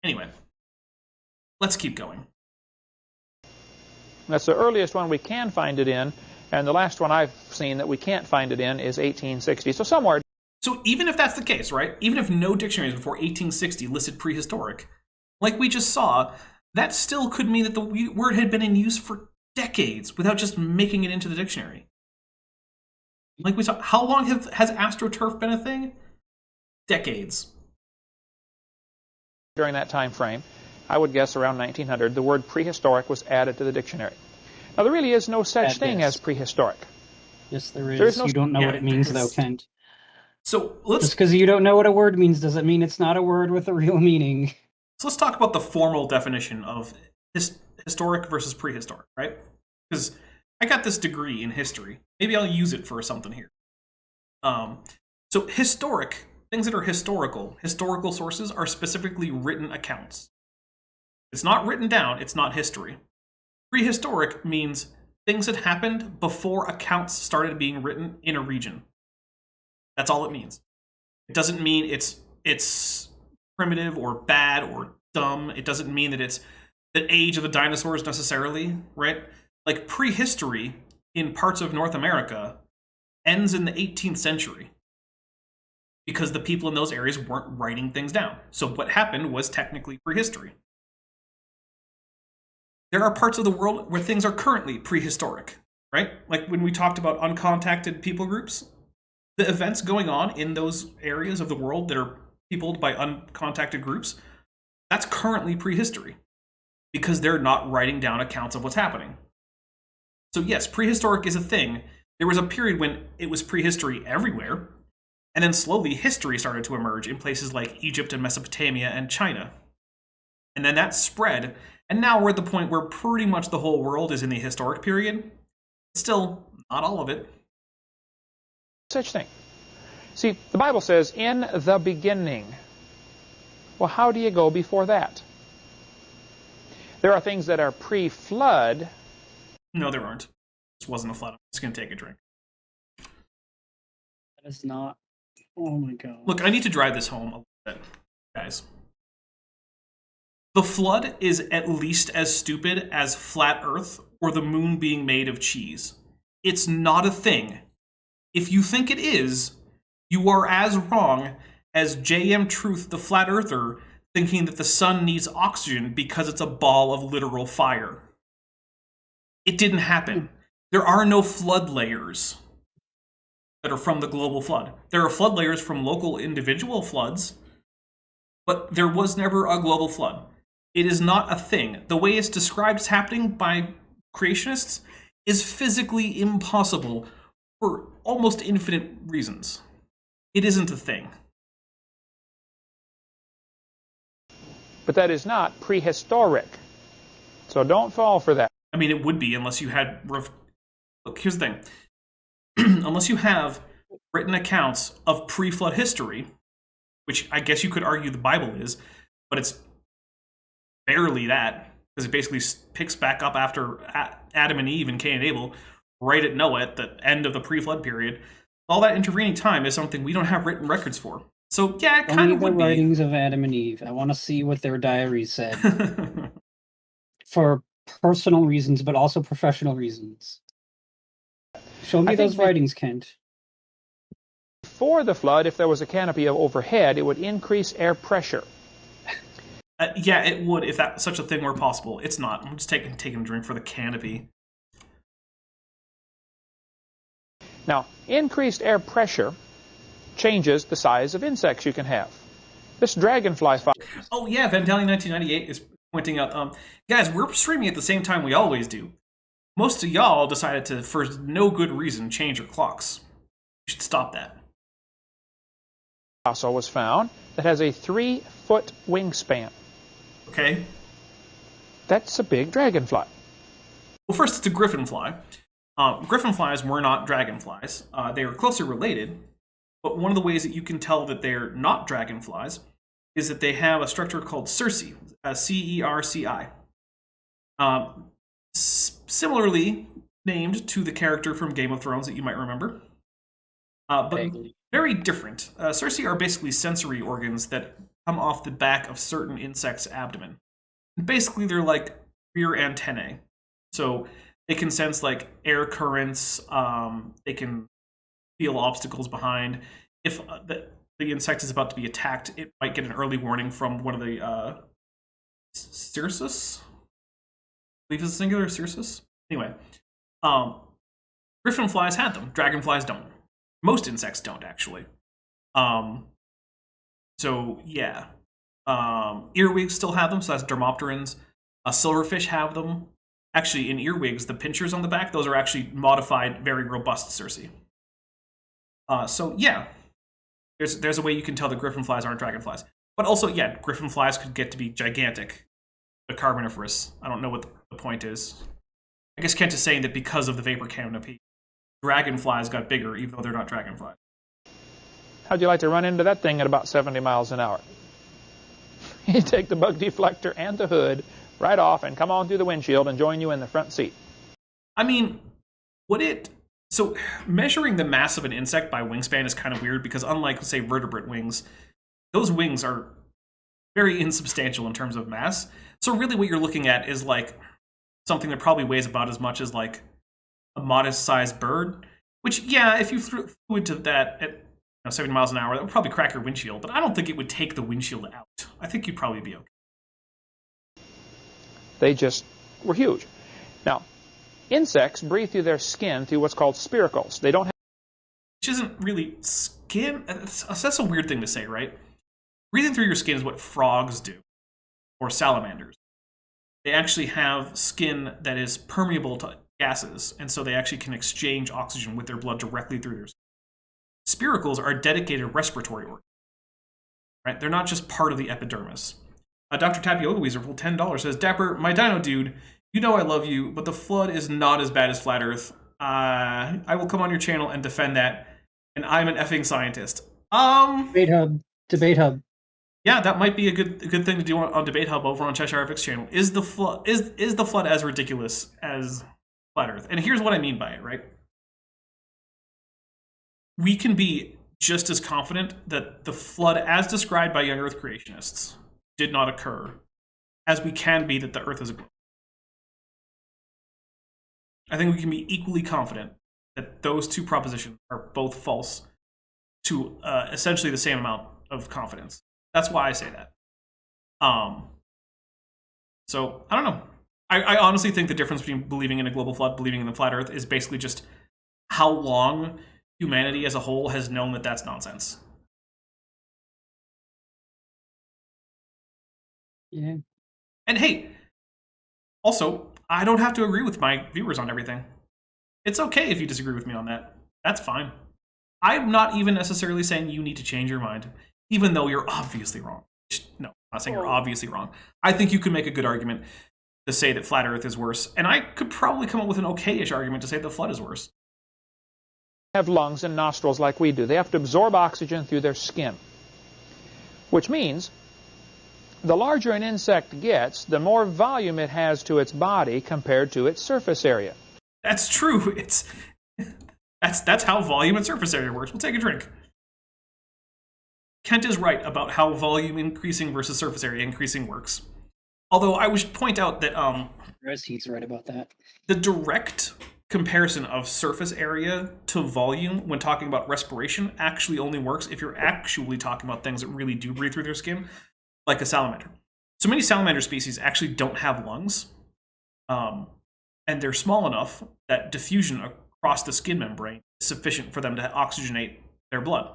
Anyway, let's keep going. That's the earliest one we can find it in, and the last one I've seen that we can't find it in is 1860. So somewhere. So even if that's the case, right? Even if no dictionaries before 1860 listed prehistoric, like we just saw, that still could mean that the word had been in use for decades without just making it into the dictionary. Like we saw, how long has AstroTurf been a thing? Decades. During that time frame, I would guess around 1900, the word prehistoric was added to the dictionary. Now, there really is no such thing as prehistoric. Yes, there is. There's no, you don't know what it means, though, Kent. So just because you don't know what a word means doesn't mean it's not a word with a real meaning. So let's talk about the formal definition of historic versus prehistoric, right? Because I got this degree in history. Maybe I'll use it for something here. So historic, things that are historical sources are specifically written accounts. It's not written down, it's not history. Prehistoric means things that happened before accounts started being written in a region. That's all it means. It doesn't mean it's primitive or bad or dumb. It doesn't mean that it's the age of the dinosaurs necessarily, right? Like prehistory in parts of North America ends in the 18th century because the people in those areas weren't writing things down. So what happened was technically prehistory. There are parts of the world where things are currently prehistoric, right? Like when we talked about uncontacted people groups, the events going on in those areas of the world that are peopled by uncontacted groups, that's currently prehistory, because they're not writing down accounts of what's happening. So yes, prehistoric is a thing. There was a period when it was prehistory everywhere, and then slowly history started to emerge in places like Egypt and Mesopotamia and China. And then that spread, and now we're at the point where pretty much the whole world is in the historic period. Still, not all of it. Such thing. See, the Bible says, in the beginning. Well, how do you go before that? There are things that are pre-flood. No, there aren't. This wasn't a flood. I'm just going to take a drink. That is not. Oh my god. Look, I need to drive this home a little bit, guys. The flood is at least as stupid as flat Earth or the moon being made of cheese. It's not a thing. If you think it is, you are as wrong as J.M. Truth, the flat earther, thinking that the sun needs oxygen because it's a ball of literal fire. It didn't happen. There are no flood layers that are from the global flood. There are flood layers from local individual floods, but there was never a global flood. It is not a thing. The way it's described as happening by creationists is physically impossible for almost infinite reasons. It isn't a thing. But that is not prehistoric. So don't fall for that. I mean, it would be unless you had... Look, here's the thing. Unless you have written accounts of pre-flood history, which I guess you could argue the Bible is, but it's barely that, because it basically picks back up after Adam and Eve and Cain and Abel, right at Noah, at the end of the pre-flood period. All that intervening time is something we don't have written records for. So, yeah, it kind of would be. The writings of Adam and Eve. I want to see what their diaries said. For personal reasons, but also professional reasons. Show me those writings, Kent. Before the flood, if there was a canopy overhead, it would increase air pressure. Yeah, it would if that such a thing were possible. It's not. I'm just taking a drink for the canopy. Now, increased air pressure changes the size of insects you can have. This dragonfly fire. Oh yeah, Vandalian 1998 is pointing out, guys, we're streaming at the same time we always do. Most of y'all decided to, for no good reason, change your clocks. You should stop that. Also was found that has a 3-foot wingspan. Okay. That's a big dragonfly. Well, first, it's a griffinfly. Griffinflies were not dragonflies. They are closely related, but one of the ways that you can tell that they're not dragonflies is that they have a structure called cerci, C-E-R-C-I. Similarly named to the character from Game of Thrones that you might remember. But very different. Cerci are basically sensory organs that come off the back of certain insects' abdomen. And basically, they're like rear antennae. So they can sense like air currents. They can feel obstacles behind. If the insect is about to be attacked, it might get an early warning from one of the Cirrus? I believe it's singular, Cirrus? Anyway, griffin flies had them. Dragonflies don't. Most insects don't, actually. So, yeah. Earwigs still have them, so that's dermopterans. Silverfish have them. Actually, in earwigs, the pinchers on the back, those are actually modified, very robust cerci. So, yeah. There's a way you can tell that griffinflies aren't dragonflies. But also, yeah, griffinflies could get to be gigantic. The Carboniferous. I don't know what the point is. I guess Kent is saying that because of the vapor canopy, dragonflies got bigger, even though they're not dragonflies. How'd you like to run into that thing at about 70 miles an hour? You take the bug deflector and the hood right off and come on through the windshield and join you in the front seat. I mean, would it... So, measuring the mass of an insect by wingspan is kind of weird because unlike, say, vertebrate wings, those wings are very insubstantial in terms of mass. So really what you're looking at is like something that probably weighs about as much as like a modest-sized bird, which, yeah, if you threw into that at 70 miles an hour, that would probably crack your windshield, but I don't think it would take the windshield out. I think you'd probably be okay. They just were huge. Now, insects breathe through their skin through what's called spiracles. They don't have... Which isn't really skin. That's a weird thing to say, right? breathing through your skin is what frogs do, or salamanders. They actually have skin that is permeable to gases, and so they actually can exchange oxygen with their blood directly through their skin. Spiracles are dedicated respiratory organs. Right? They're not just part of the epidermis. Dr. Tapioca Weezer for $10 says, Dapper, my dino dude, you know I love you, but the flood is not as bad as Flat Earth. I will come on your channel and defend that, and I'm an effing scientist. Debate Hub. Yeah, that might be a good thing to do on Debate Hub over on Cheshire FX channel. Is the flood as ridiculous as Flat Earth? And here's what I mean by it, right? We can be just as confident that the flood, as described by young Earth creationists, did not occur, as we can be that the Earth is a globe. I think we can be equally confident that those two propositions are both false to essentially the same amount of confidence. That's why I say that. So, I don't know. I honestly think the difference between believing in a global flood, believing in the flat Earth, is basically just how long humanity as a whole has known that that's nonsense. Yeah. And hey, also, I don't have to agree with my viewers on everything. It's okay if you disagree with me on that. That's fine. I'm not even necessarily saying you need to change your mind, even though you're obviously wrong. No, I'm not saying you're obviously wrong. I think you could make a good argument to say that flat Earth is worse, and I could probably come up with an okay-ish argument to say the flood is worse. Have lungs and nostrils like we do. They have to absorb oxygen through their skin, which means the larger an insect gets, the more volume it has to its body compared to its surface area. That's true. That's how volume and surface area works. We'll take a drink. Kent is right about how volume increasing versus surface area increasing works. Although I should point out that He's right about that. The direct comparison of surface area to volume when talking about respiration actually only works if you're actually talking about things that really do breathe through their skin, like a salamander. So many salamander species actually don't have lungs, and they're small enough that diffusion across the skin membrane is sufficient for them to oxygenate their blood.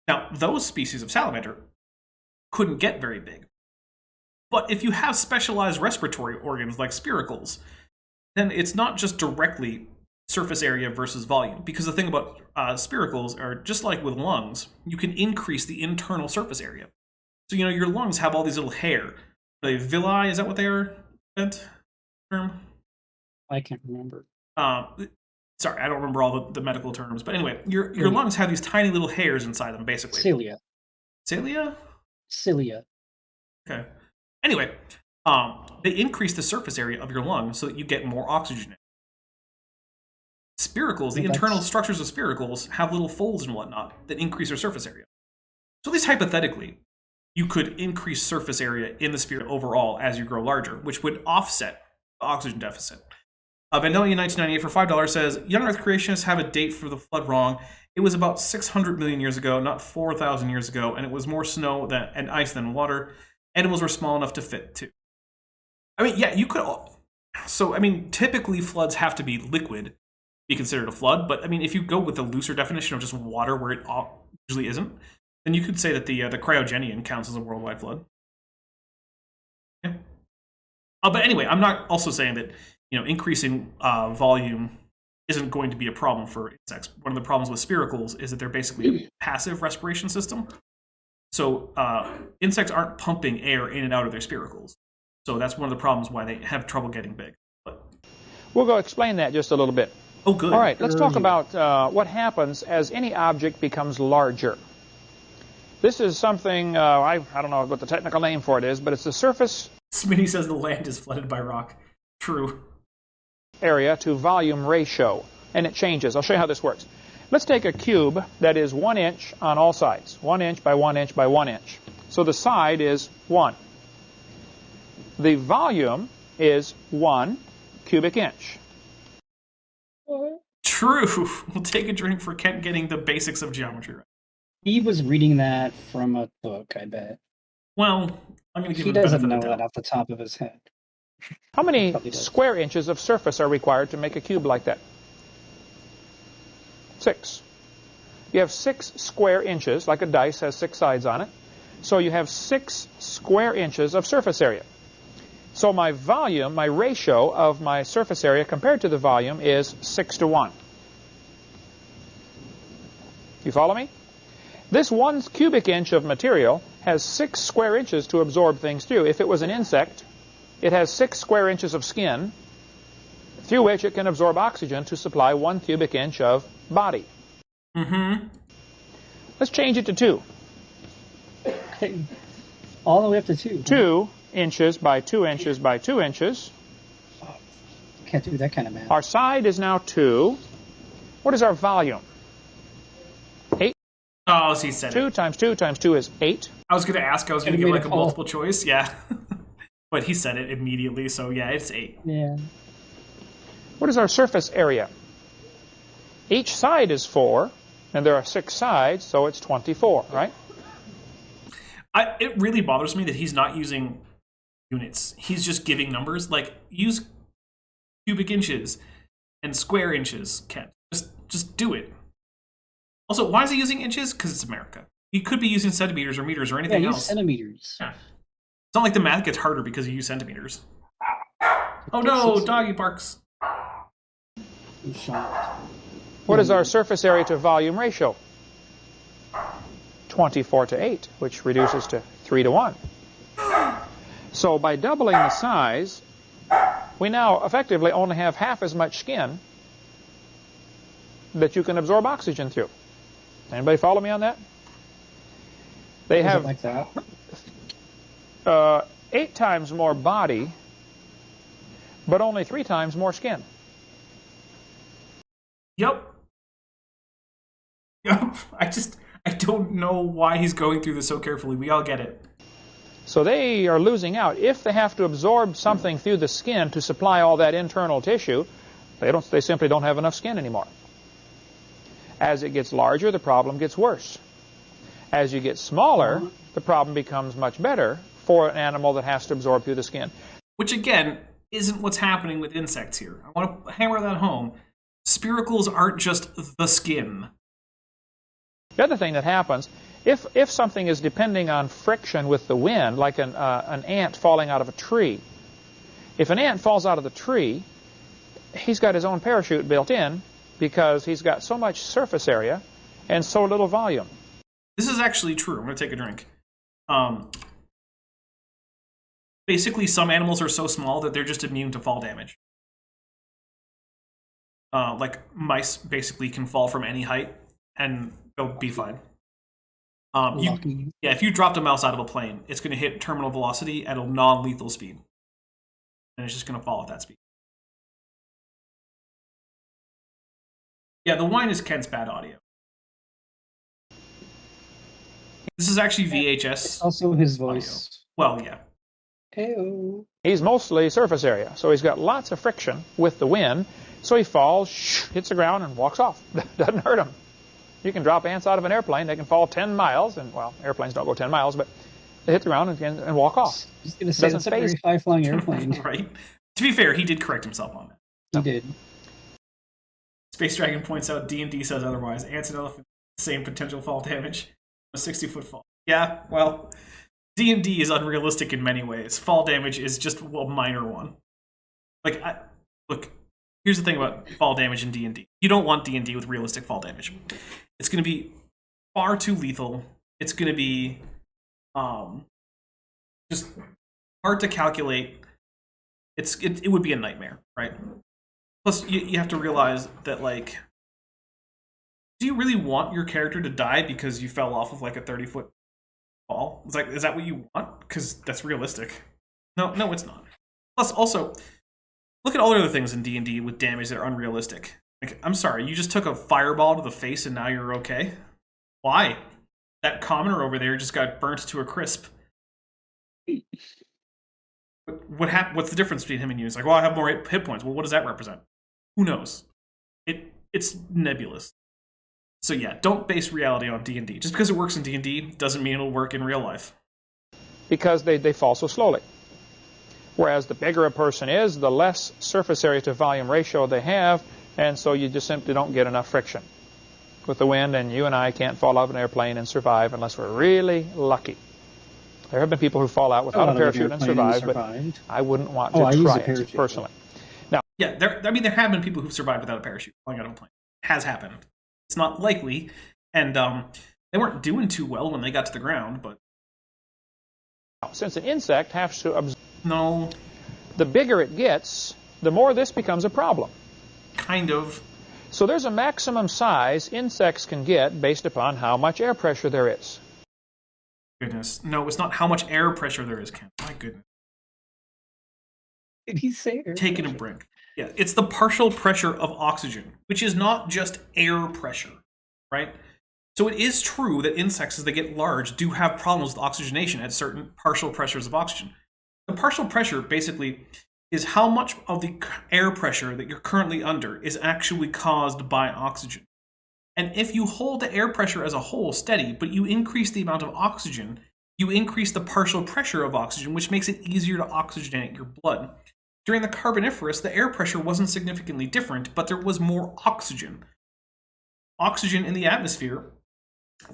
Now, those species of salamander couldn't get very big. But if you have specialized respiratory organs like spiracles, then it's not just directly surface area versus volume. Because the thing about spiracles are, just like with lungs, you can increase the internal surface area. So, you know, your lungs have all these little hair. The villi, is that what they are? That term? I can't remember. Sorry, I don't remember all the medical terms. But anyway, your lungs have these tiny little hairs inside them, basically. Cilia. Cilia? Cilia. Okay. Anyway, they increase the surface area of your lung so that you get more oxygen. Spiracles, the internal structures of spiracles, have little folds and whatnot that increase their surface area. So at least hypothetically, you could increase surface area in the spirit overall as you grow larger, which would offset the oxygen deficit. Vandalia 1998 for $5 says, Young Earth creationists have a date for the flood wrong. It was about 600 million years ago, not 4,000 years ago, and it was more snow and ice than water. Animals were small enough to fit, too. I mean, yeah, you could... So, I mean, typically floods have to be liquid to be considered a flood, but, I mean, if you go with the looser definition of just water where it usually isn't, then you could say that the cryogenian counts as a worldwide flood. Yeah. But anyway, I'm not also saying that, you know, increasing volume isn't going to be a problem for insects. One of the problems with spiracles is that they're basically a passive respiration system. So insects aren't pumping air in and out of their spiracles. So that's one of the problems why they have trouble getting big. But we'll go explain that just a little bit. Oh, good. All right, let's talk about what happens as any object becomes larger. This is something, I don't know what the technical name for it is, but it's the surface... Smitty says the land is flooded by rock. True. Area to volume ratio, and it changes. I'll show you how this works. Let's take a cube that is 1 inch on all sides. 1 inch by 1 inch by 1 inch. So the side is 1. The volume is 1 cubic inch. True. We'll take a drink for Kent getting the basics of geometry right. He was reading that from a book, I bet. Well, I'm going to give him the benefit of the doubt. He doesn't know that off the top of his head. How many square inches of surface are required to make a cube like that? 6. You have 6 square inches, like a dice has 6 sides on it. So you have 6 square inches of surface area. So my volume, my ratio of my surface area compared to the volume is 6 to 1. You follow me? This 1 cubic inch of material has 6 square inches to absorb things through. If it was an insect, it has 6 square inches of skin through which it can absorb oxygen to supply 1 cubic inch of body. Mm-hmm. Let's change it to 2. Okay. All the way up to 2. 2 inches by 2 inches by 2 inches. Can't do that kind of math. Our side is now 2. What is our volume? 8. Oh, so he said 2 it. times 2 times 2 is 8. I was going to ask. I was going to Could've give made like it a fall. multiple choice. Yeah. But he said it immediately. So yeah, it's 8. Yeah. What is our surface area? Each side is 4, and there are 6 sides, so it's 24, right? It really bothers me that he's not using units. He's just giving numbers. Like, use cubic inches and square inches, Ken. Just do it. Also, why is he using inches? Because it's America. He could be using centimeters or meters or anything use else. centimeters. Yeah. It's not like the math gets harder because you use centimeters. Oh no, doggy barks. I'm shocked. What is our surface area to volume ratio? 24 to 8, which reduces to 3 to 1. So by doubling the size, we now effectively only have half as much skin that you can absorb oxygen through. Anybody follow me on that? They have like that. 8 times more body, but only 3 times more skin. Yep. I don't know why he's going through this so carefully. We all get it. So they are losing out. If they have to absorb something through the skin to supply all that internal tissue, they simply don't have enough skin anymore. As it gets larger, the problem gets worse. As you get smaller, the problem becomes much better for an animal that has to absorb through the skin. Which, again, isn't what's happening with insects here. I want to hammer that home. Spiracles aren't just the skin. The other thing that happens, if something is depending on friction with the wind, like an ant falling out of a tree, if an ant falls out of the tree, he's got his own parachute built in because he's got so much surface area and so little volume. This is actually true. I'm going to take a drink. Basically, some animals are so small that they're just immune to fall damage. Like mice basically can fall from any height and they'll be fine. If you dropped a mouse out of a plane, it's going to hit terminal velocity at a non-lethal speed. And it's just going to fall at that speed. Yeah, the whine is Ken's bad audio. This is actually VHS. It's also his voice. Audio. Well, yeah. Hey-o. He's mostly surface area, so he's got lots of friction with the wind, so he falls, hits the ground, and walks off. Doesn't hurt him. You can drop ants out of an airplane. They can fall 10 miles, and, well, airplanes don't go 10 miles, but they hit the ground and walk off. I was going to say, that's a very high-flying airplane. Right. To be fair, he did correct himself on that. He did. Space Dragon points out D&D says otherwise. Ants and elephants, same potential fall damage. A 60-foot fall. Yeah, well, D&D is unrealistic in many ways. Fall damage is just a minor one. Like, look, here's the thing about fall damage in D&D. You don't want D&D with realistic fall damage. It's going to be far too lethal. It's going to be just hard to calculate. It would be a nightmare, right? Plus, you have to realize that, like, do you really want your character to die because you fell off of, like, a 30-foot fall? It's like, is that what you want? Because that's realistic. No, it's not. Plus, also, look at all the other things in D&D with damage that are unrealistic. Like, I'm sorry, you just took a fireball to the face and now you're okay? Why? That commoner over there just got burnt to a crisp. What's the difference between him and you? It's like, well, I have more hit points. Well, what does that represent? Who knows? It's nebulous. So yeah, don't base reality on D&D. Just because it works in D&D doesn't mean it'll work in real life. Because they fall so slowly. Whereas the bigger a person is, the less surface area to volume ratio they have, and so you just simply don't get enough friction with the wind, and you and I can't fall out of an airplane and survive unless we're really lucky. There have been people who fall out without a parachute and survive, but I wouldn't want to try it personally. Now, yeah, there have been people who've survived without a parachute falling out of a plane. It has happened. It's not likely, and they weren't doing too well when they got to the ground. But since an insect has to absorb, no, the bigger it gets, the more this becomes a problem. Kind of. So there's a maximum size insects can get based upon how much air pressure there is. Goodness. No, it's not how much air pressure there is, Ken. My goodness. Did he say air Taking pressure? a break. Yeah, it's the partial pressure of oxygen, which is not just air pressure, right? So it is true that insects, as they get large, do have problems with oxygenation at certain partial pressures of oxygen. The partial pressure, basically, is how much of the air pressure that you're currently under is actually caused by oxygen. And if you hold the air pressure as a whole steady, but you increase the amount of oxygen, you increase the partial pressure of oxygen, which makes it easier to oxygenate your blood. During the Carboniferous, the air pressure wasn't significantly different, but there was more oxygen. Oxygen in the atmosphere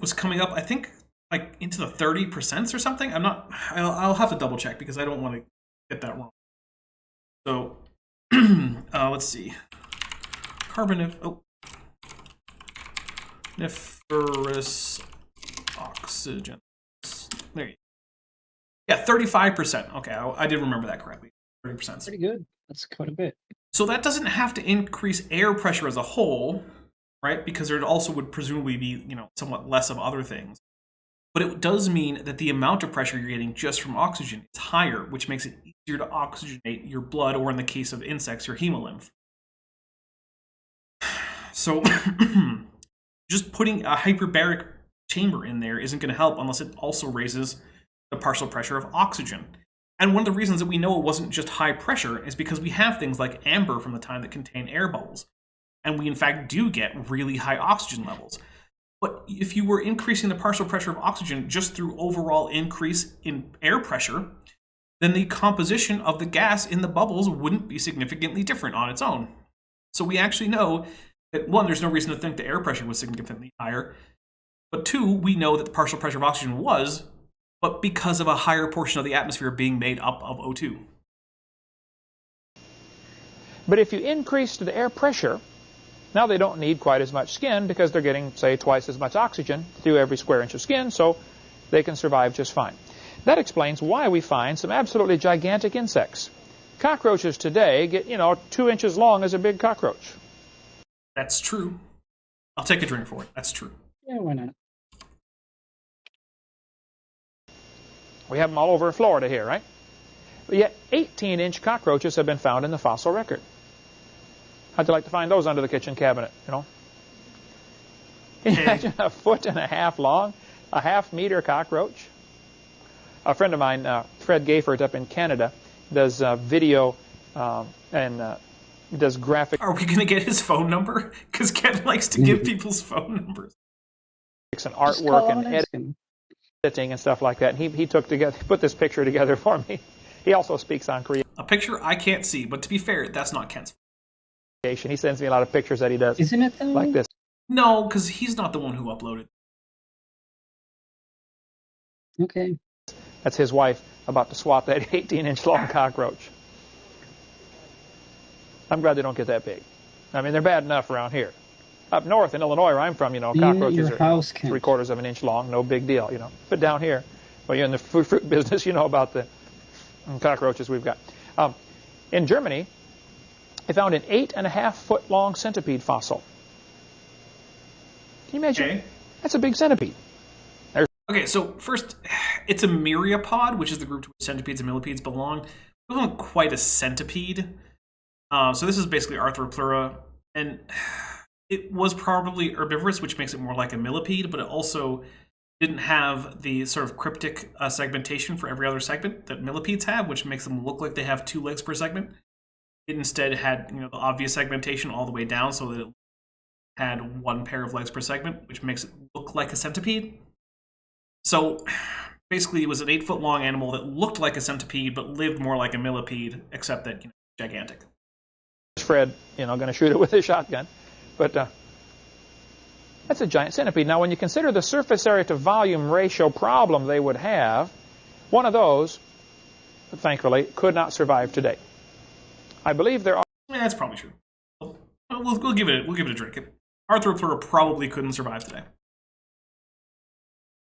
was coming up, I think, like into the 30% or something. I'll have to double check because I don't want to get that wrong. So, let's see. Carboniferous oxygen. There you go. Yeah, 35%. Okay, I did remember that correctly. 30%. Pretty good. That's quite a bit. So that doesn't have to increase air pressure as a whole, right? Because there also would presumably be, somewhat less of other things. But it does mean that the amount of pressure you're getting just from oxygen is higher, which makes it easier to oxygenate your blood, or in the case of insects, your hemolymph. So just putting a hyperbaric chamber in there isn't going to help unless it also raises the partial pressure of oxygen. And one of the reasons that we know it wasn't just high pressure is because we have things like amber from the time that contain air bubbles. And we, in fact, do get really high oxygen levels. But if you were increasing the partial pressure of oxygen just through overall increase in air pressure, then the composition of the gas in the bubbles wouldn't be significantly different on its own. So we actually know that, one, there's no reason to think the air pressure was significantly higher. But two, we know that the partial pressure of oxygen was, but because of a higher portion of the atmosphere being made up of O2. But if you increase the air pressure, now they don't need quite as much skin because they're getting, say, twice as much oxygen through every square inch of skin, so they can survive just fine. That explains why we find some absolutely gigantic insects. Cockroaches today get, 2 inches long as a big cockroach. That's true. I'll take a drink for it. That's true. Yeah, why not? We have them all over Florida here, right? But yet 18-inch cockroaches have been found in the fossil record. How'd you like to find those under the kitchen cabinet, Can you imagine a 1.5 feet long, a half-meter cockroach? A friend of mine, Fred Gayford up in Canada, does video and does graphic. Are we going to get his phone number? Because Ken likes to give people's phone numbers. And artwork and editing and stuff like that. And he put this picture together for me. He also speaks on creation. A picture I can't see, but to be fair, that's not Ken's. He sends me a lot of pictures that he does. Isn't it though? Like this. No, because he's not the one who uploaded. Okay. That's his wife about to swap that 18-inch long cockroach. I'm glad they don't get that big. I mean, they're bad enough around here. Up north in Illinois, where I'm from, cockroaches are 3/4 of an inch long, no big deal, But down here, well, you're in the fruit business, you know about the cockroaches we've got. In Germany, they found an 8.5-foot long centipede fossil. Can you imagine? Okay. That's a big centipede. Okay, so first, it's a myriapod, which is the group to which centipedes and millipedes belong. It wasn't quite a centipede. So this is basically Arthropleura, and it was probably herbivorous, which makes it more like a millipede, but it also didn't have the sort of cryptic segmentation for every other segment that millipedes have, which makes them look like they have 2 legs per segment. It instead had, the obvious segmentation all the way down so that it had 1 pair of legs per segment, which makes it look like a centipede. So basically it was an 8-foot long animal that looked like a centipede but lived more like a millipede, except that, gigantic. Fred, going to shoot it with a shotgun. But that's a giant centipede. Now, when you consider the surface area to volume ratio problem they would have, One of those, thankfully, could not survive today. I believe there are... Yeah, that's probably true. We'll give it a drink. Arthropleura probably couldn't survive today.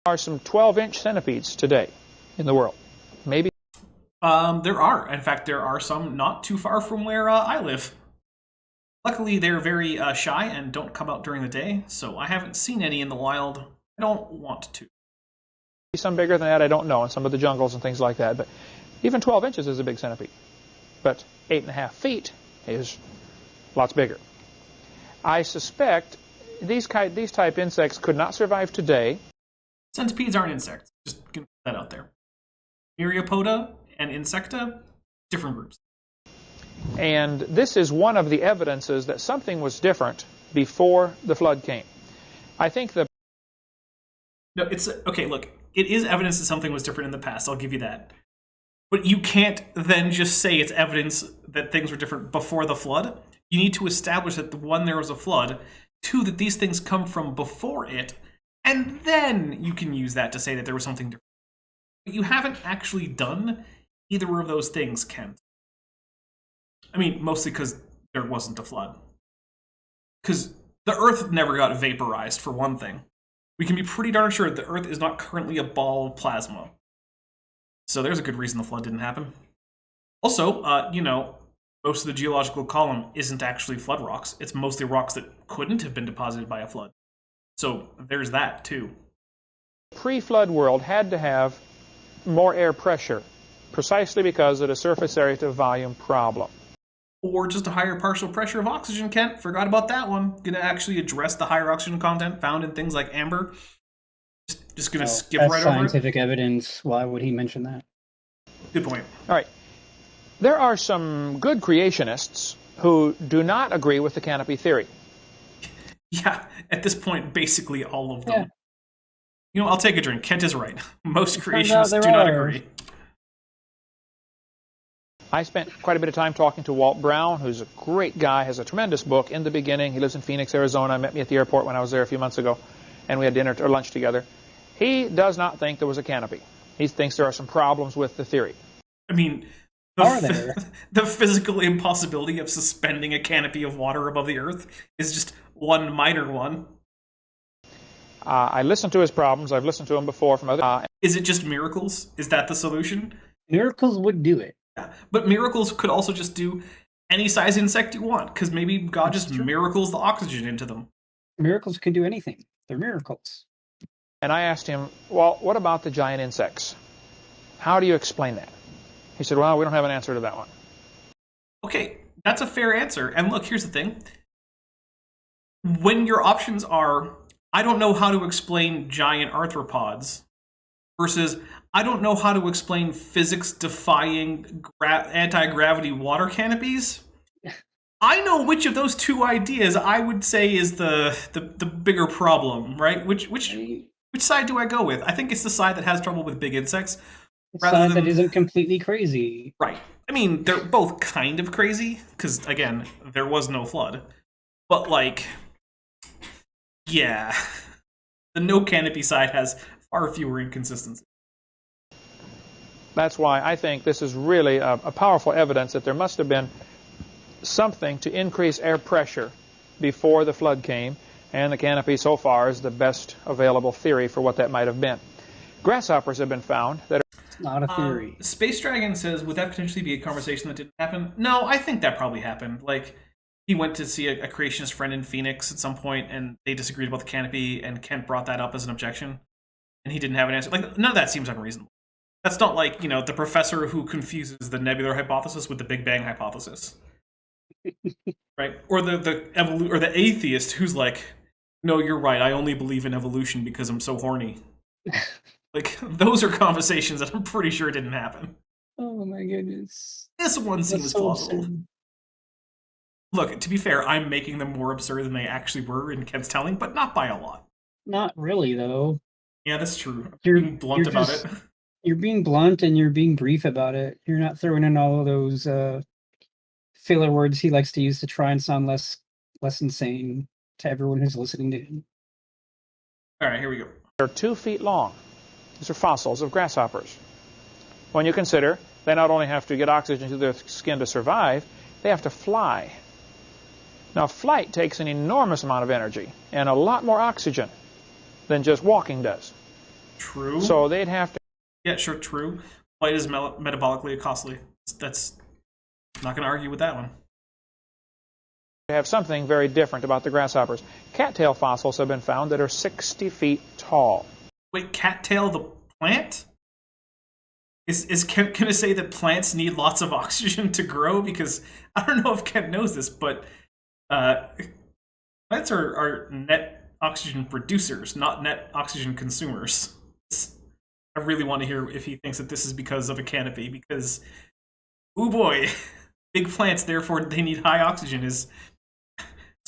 There are some 12-inch centipedes today in the world. Maybe. There are. In fact, there are some not too far from where I live. Luckily, they're very shy and don't come out during the day, so I haven't seen any in the wild. I don't want to. Some bigger than that, I don't know, in some of the jungles and things like that. But even 12 inches is a big centipede. But 8.5 feet is lots bigger. I suspect these type insects could not survive today. Centipedes aren't insects. Just gonna put that out there. Myriapoda and Insecta, different groups. And this is one of the evidences that something was different before the flood came. I think the... No, it's... Okay, look. It is evidence that something was different in the past. I'll give you that. But you can't then just say it's evidence that things were different before the flood. You need to establish that, one, there was a flood, two, that these things come from before it, and then you can use that to say that there was something different. But you haven't actually done either of those things, Kent. I mean, mostly because there wasn't a flood. Because the Earth never got vaporized, for one thing. We can be pretty darn sure the Earth is not currently a ball of plasma. So there's a good reason the flood didn't happen. Also, you know, most of the geological column isn't actually flood rocks. It's mostly rocks that couldn't have been deposited by a flood. So there's that, too. Pre-flood world had to have more air pressure, precisely because of the surface area to volume problem. Or just a higher partial pressure of oxygen, Kent. Forgot about that one. Gonna actually address the higher oxygen content found in things like amber. Just gonna skip right over it. That's scientific evidence. Why would he mention that? Good point. All right. There are some good creationists who do not agree with the canopy theory. Yeah, at this point, basically all of them. Yeah. You know, I'll take a drink. Kent is right. Most turns out creationists there do not are. agree. I spent quite a bit of time talking to Walt Brown, who's a great guy, has a tremendous book, In the Beginning. He lives in Phoenix, Arizona. Met me at the airport when I was there a few months ago, and we had dinner or lunch together. He does not think there was a canopy. He thinks there are some problems with the theory. I mean, Are there? the physical impossibility of suspending a canopy of water above the Earth is just one minor one. I listened to his problems. I've listened to them before from other... Is it just miracles? Is that the solution? Miracles would do it. Yeah. But miracles could also just do any size insect you want, because maybe God That's just true. miracles the oxygen into them. Miracles can do anything. They're miracles. And I asked him, well, what about the giant insects? How do you explain that? He said, well, we don't have an answer to that one. Okay, that's a fair answer. And look, here's the thing. When your options are, I don't know how to explain giant arthropods, versus I don't know how to explain physics-defying anti-gravity water canopies, I know which of those two ideas I would say is the bigger problem, right? Which side do I go with? I think it's the side that has trouble with big insects. The side that isn't completely crazy. Right. I mean, they're both kind of crazy, because, again, there was no flood. But, like, yeah. The no canopy side has far fewer inconsistencies. That's why I think this is really a powerful evidence that there must have been something to increase air pressure before the flood came, and the canopy so far is the best available theory for what that might have been. Grasshoppers have been found that are... It's not a theory. Space Dragon says, would that potentially be a conversation that didn't happen? No, I think that probably happened. Like, he went to see a creationist friend in Phoenix at some point, and they disagreed about the canopy, and Kent brought that up as an objection, and he didn't have an answer. Like, none of that seems unreasonable. That's not like, you know, the professor who confuses the nebular hypothesis with the Big Bang hypothesis. Right? Or the atheist who's like, no, you're right, I only believe in evolution because I'm so horny. Like, those are conversations that I'm pretty sure didn't happen. Oh my goodness. This one That's seems so plausible. absurd. Look, to be fair, I'm making them more absurd than they actually were in Kent's telling, but not by a lot. Not really, though. Yeah, that's true. You're- Being blunt you're about just- it. You're being blunt and you're being brief about it. You're not throwing in all of those filler words he likes to use to try and sound less insane to everyone who's listening to him. All right, here we go. They're 2 feet long. These are fossils of grasshoppers. when you consider they not only have to get oxygen to their skin to survive, they have to fly. Now, flight takes an enormous amount of energy and a lot more oxygen than just walking does. True. So they'd have to... Yeah, sure, true. Flight is metabolically costly. That's not going to argue with that one. have something very different about the grasshoppers. Cattail fossils have been found that are 60 feet tall. Wait, cattail the plant? Is Kent going to say that plants need lots of oxygen to grow? Because I don't know if Kent knows this, but plants are net oxygen producers, not net oxygen consumers. I really want to hear if he thinks that this is because of a canopy, because, oh boy, big plants, therefore they need high oxygen it's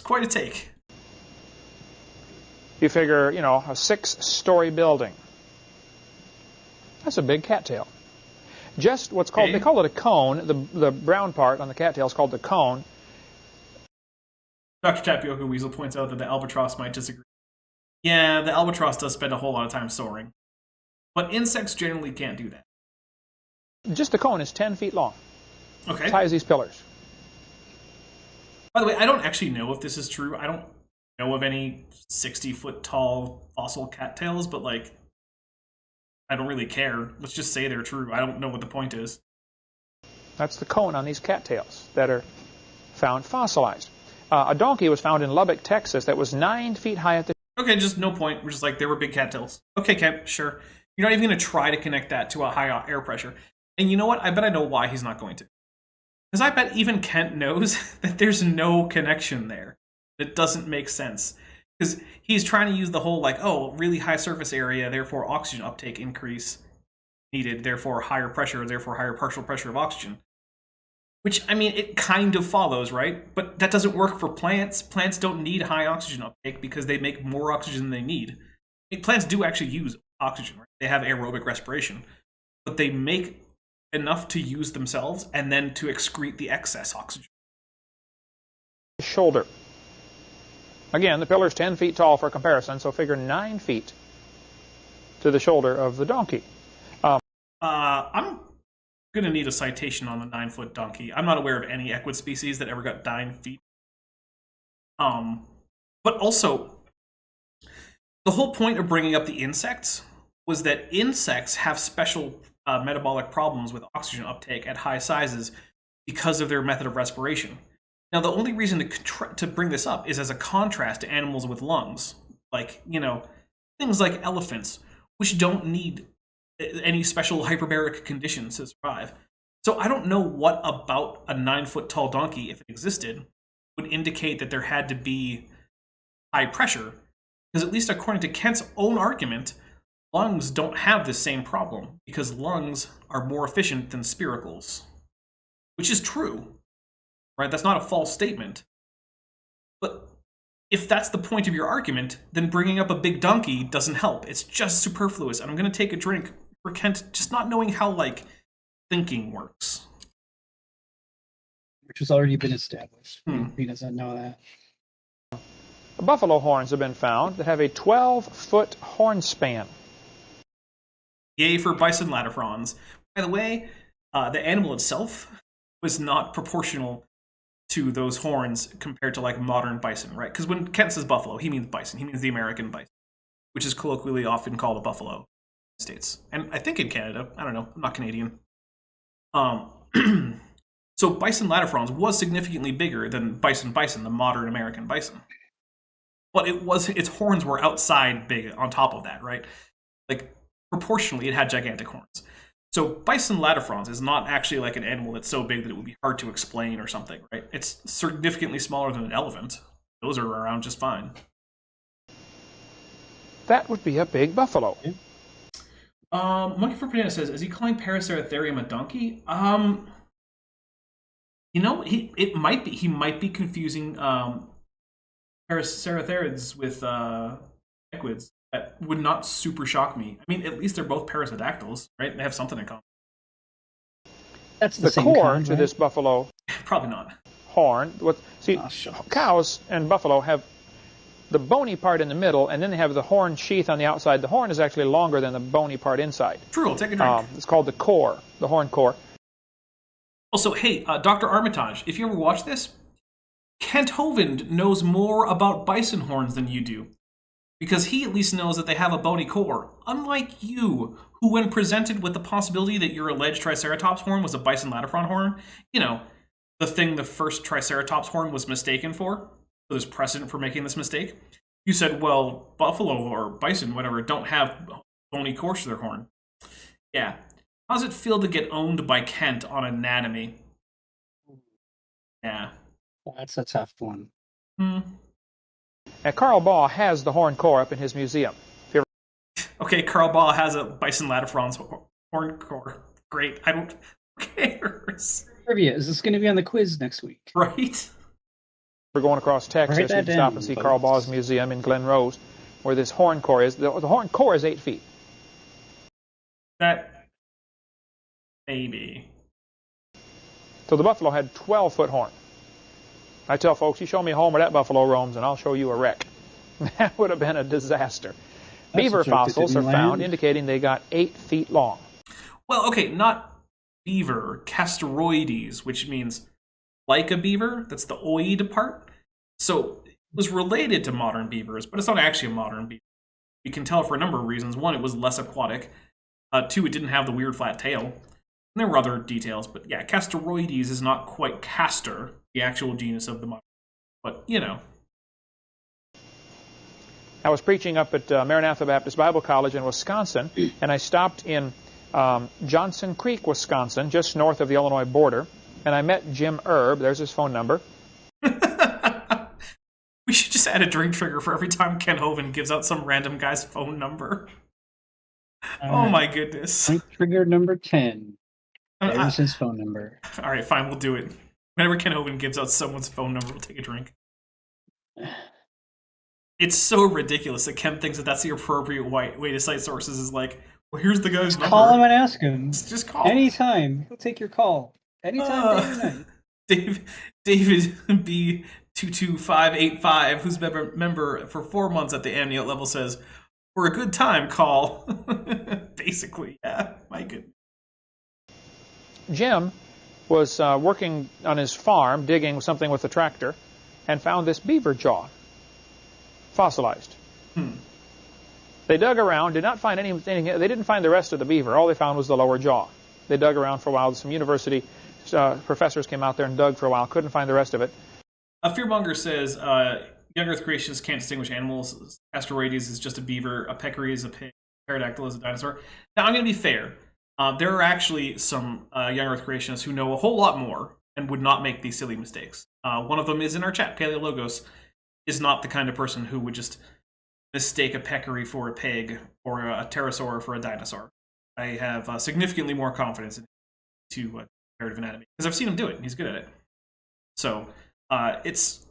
quite a take. You figure, you know, a 6-story building. That's a big cattail. Just what's called, they call it a cone. The brown part on the cattail is called the cone. Dr. Tapioca Weasel points out that the albatross might disagree. Yeah, the albatross does spend a whole lot of time soaring. But insects generally can't do that. Just the cone is 10 feet long. Okay. As high as these pillars. By the way, I don't actually know if this is true. I don't know of any 60-foot tall fossil cattails, but, like, I don't really care. Let's just say they're true. I don't know what the point is. That's the cone on these cattails that are found fossilized. A donkey was found in Lubbock, Texas that was 9 feet high at the... Okay, just no point. We're just like, they were big cattails. Okay, Kent, sure. You're not even going to try to connect that to a high air pressure. And you know what? I bet I know why he's not going to. Because I bet even Kent knows that there's no connection there. It doesn't make sense. Because he's trying to use the whole, like, oh, really high surface area, therefore oxygen uptake increase needed, therefore higher pressure, therefore higher partial pressure of oxygen. Which, I mean, it kind of follows, right? But that doesn't work for plants. Plants don't need high oxygen uptake because they make more oxygen than they need. I mean, plants do actually use oxygen, right? They have aerobic respiration. But they make enough to use themselves and then to excrete the excess oxygen. Shoulder. Again, the pillar's 10 feet tall for comparison, so figure 9 feet to the shoulder of the donkey. I'm going to need a citation on the 9-foot donkey. I'm not aware of any equid species that ever got 9 feet. But also, the whole point of bringing up the insects was that insects have special metabolic problems with oxygen uptake at high sizes because of their method of respiration. Now, the only reason to bring this up is as a contrast to animals with lungs, like, you know, things like elephants, which don't need any special hyperbaric conditions to survive. So I don't know what about a 9-foot tall donkey, if it existed, would indicate that there had to be high pressure, because at least according to Kent's own argument, lungs don't have this same problem, because lungs are more efficient than spiracles, which is true. Right? That's not a false statement. But if that's the point of your argument, then bringing up a big donkey doesn't help. It's just superfluous. And I'm going to take a drink for Kent just not knowing how, like, thinking works. Which has already been established. He doesn't know that. Buffalo horns have been found that have a 12-foot horn span. Yay for bison latifrons. By the way, the animal itself was not proportional to those horns compared to, like, modern bison, right? Because when Kent says buffalo, he means bison. He means the American bison, which is colloquially often called a buffalo in the States. And I think in Canada. I don't know. I'm not Canadian. So bison latifrons was significantly bigger than bison, the modern American bison. But its horns were outside big on top of that, right? Like, proportionally, it had gigantic horns. So bison latifrons is not actually like an animal that's so big that it would be hard to explain or something, right? It's significantly smaller than an elephant. Those are around just fine. That would be a big buffalo. Monkey for Banana says, is he calling Paraceratherium a donkey? You know, he might be confusing Paraceratherids with equids. That would not super shock me. I mean, at least they're both parasodactyls, right? They have something in common. That's the same core kind, to right? this buffalo Probably not. horn. See, shucks. cows and buffalo have the bony part in the middle, and then they have the horn sheath on the outside. The horn is actually longer than the bony part inside. True, I'll take a drink. It's called the core, the horn core. Also, hey, Dr. Armitage, if you ever watch this, Kent Hovind knows more about bison horns than you do. Because he at least knows that they have a bony core. Unlike you, who when presented with the possibility that your alleged Triceratops horn was a bison latifron horn, you know, the thing the first Triceratops horn was mistaken for, so there's precedent for making this mistake, you said, well, buffalo or bison, whatever, don't have bony cores to their horn. Yeah. How does it feel to get owned by Kent on anatomy? Yeah. That's a tough one. And Carl Baugh has the horn core up in his museum. Okay, Carl Baugh has a bison latifron's horn core. Great. I don't care. Trivia, is this going to be on the quiz next week? Right? We're going across Texas. You can stop and see Carl Baugh's museum in Glen Rose, where this horn core is. The horn core is 8 feet. That... maybe. So the buffalo had 12-foot horn. I tell folks, you show me a home where that buffalo roams, and I'll show you a wreck. That would have been a disaster. Beaver fossils are found indicating they got 8 feet long. Well, okay, not beaver, Castoroides, which means like a beaver. That's the oid part. So it was related to modern beavers, but it's not actually a modern beaver. We can tell for a number of reasons. One, it was less aquatic. Two, it didn't have the weird flat tail. And there were other details, but yeah, Castoroides is not quite castor, the actual genus of the modern. But, you know. I was preaching up at Maranatha Baptist Bible College in Wisconsin, and I stopped in Johnson Creek, Wisconsin, just north of the Illinois border, and I met Jim Erb. There's his phone number. We should just add a drink trigger for every time Ken Hovind gives out some random guy's phone number. Oh my goodness. Drink trigger number 10. There's his phone number. All right, fine, we'll do it. Whenever Ken Hovind gives out someone's phone number, we'll take a drink. It's so ridiculous that Ken thinks that that's the appropriate way to cite sources. Is like, well, here's the guy's number. Call him and ask him. Just call. Anytime. He'll take your call. Anytime, day or night. David B22585, who's member for 4 months at the amniote level, says, for a good time, call. Basically, yeah. My goodness. Jim was working on his farm, digging something with a tractor, and found this beaver jaw, fossilized. They dug around, did not find anything. They didn't find the rest of the beaver. All they found was the lower jaw. They dug around for a while. Some university professors came out there and dug for a while. Couldn't find the rest of it. A Fearmonger says, young Earth creationists can't distinguish animals. Asteroides is just a beaver. A peccary is a pig. Pterodactyl is a dinosaur. Now, I'm going to be fair. There are actually some young Earth creationists who know a whole lot more and would not make these silly mistakes. One of them is in our chat. Paleologos is not the kind of person who would just mistake a peccary for a pig or a pterosaur for a dinosaur. I have significantly more confidence into comparative anatomy because I've seen him do it and he's good at it. So it's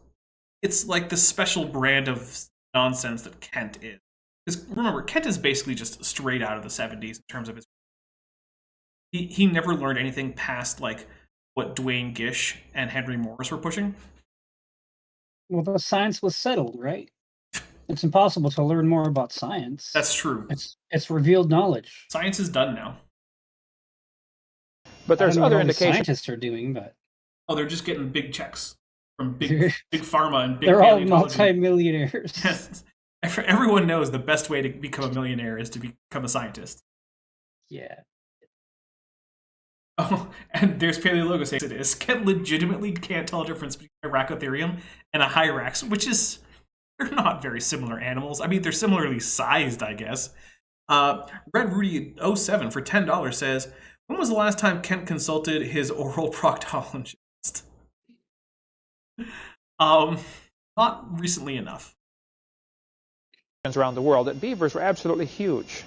like the special brand of nonsense that Kent is. Because remember, Kent is basically just straight out of the 70s in terms of his. He never learned anything past like what Dwayne Gish and Henry Morris were pushing. Well, the science was settled, right? It's impossible to learn more about science. That's true. It's revealed knowledge. Science is done now. But there's other indications. Scientists are doing, but they're just getting big checks from big pharma and big. They're all multimillionaires. Yes. Everyone knows the best way to become a millionaire is to become a scientist. Yeah. Oh, and there's Paleologos saying it is. Ken legitimately can't tell a difference between a Racotherium and a Hyrax, which is, they're not very similar animals. I mean, they're similarly sized, I guess. Red Rudy 07 for $10 says, when was the last time Kent consulted his oral proctologist? Not recently enough. Around the world that beavers were absolutely huge.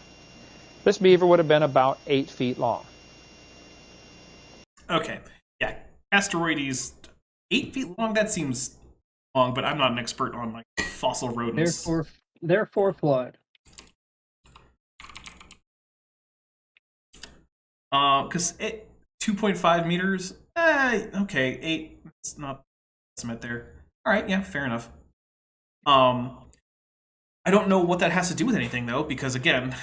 This beaver would have been about 8 feet long. Okay, yeah, Asteroides 8 feet long. That seems long, but I'm not an expert on like fossil rodents. Therefore flawed. Because 2.5 meters. Okay, 8. It's not estimate there. All right, yeah, fair enough. I don't know what that has to do with anything, though, because, again,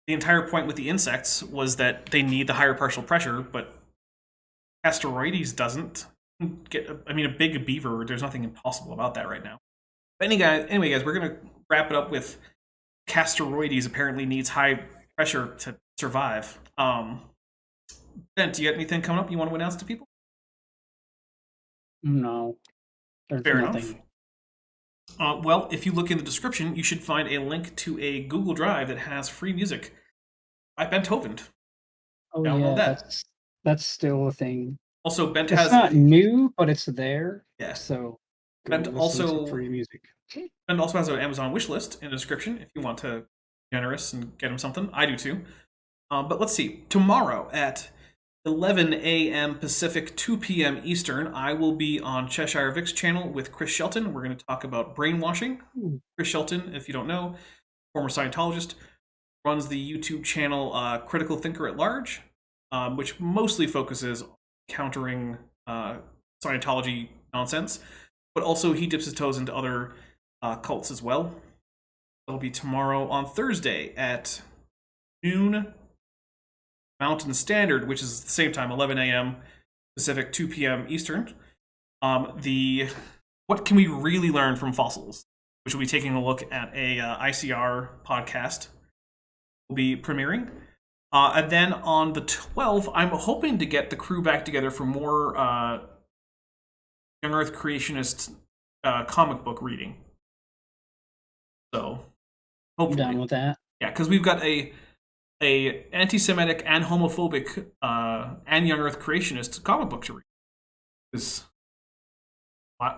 the entire point with the insects was that they need the higher partial pressure, but Asteroides doesn't. I mean, a big beaver, there's nothing impossible about that right now. But anyway, guys, we're going to wrap it up with Casteroides apparently needs high pressure to survive. Ben, do you got anything coming up you want to announce to people? No. There's Fair nothing. enough. Well, if you look in the description, you should find a link to a Google Drive that has free music by Beethoven. Oh, Download yeah, that. that's still a thing. Also, Bent It's has... not new, but it's there. Yeah. So go Bent listen also... to free music. Bent also has an Amazon wish list in the description if you want to be generous and get him something. I do too. But let's see. Tomorrow at 11 a.m. Pacific, 2 p.m. Eastern, I will be on Cheshire Vic's channel with Chris Shelton. We're going to talk about brainwashing. Chris Shelton, if you don't know, former Scientologist, runs the YouTube channel Critical Thinker at Large, which mostly focuses on countering Scientology nonsense, but also he dips his toes into other cults as well. That'll be tomorrow. On Thursday at noon Mountain Standard, which is the same time, 11 a.m. Pacific, 2 p.m. Eastern. What can we really learn from fossils? Which will be taking a look at a ICR podcast. Will be premiering. And then on the 12th, I'm hoping to get the crew back together for more Young Earth Creationist comic book reading. So, hopefully. I'm down with that. Yeah, because we've got a anti-Semitic and homophobic and Young Earth Creationist comic book to read.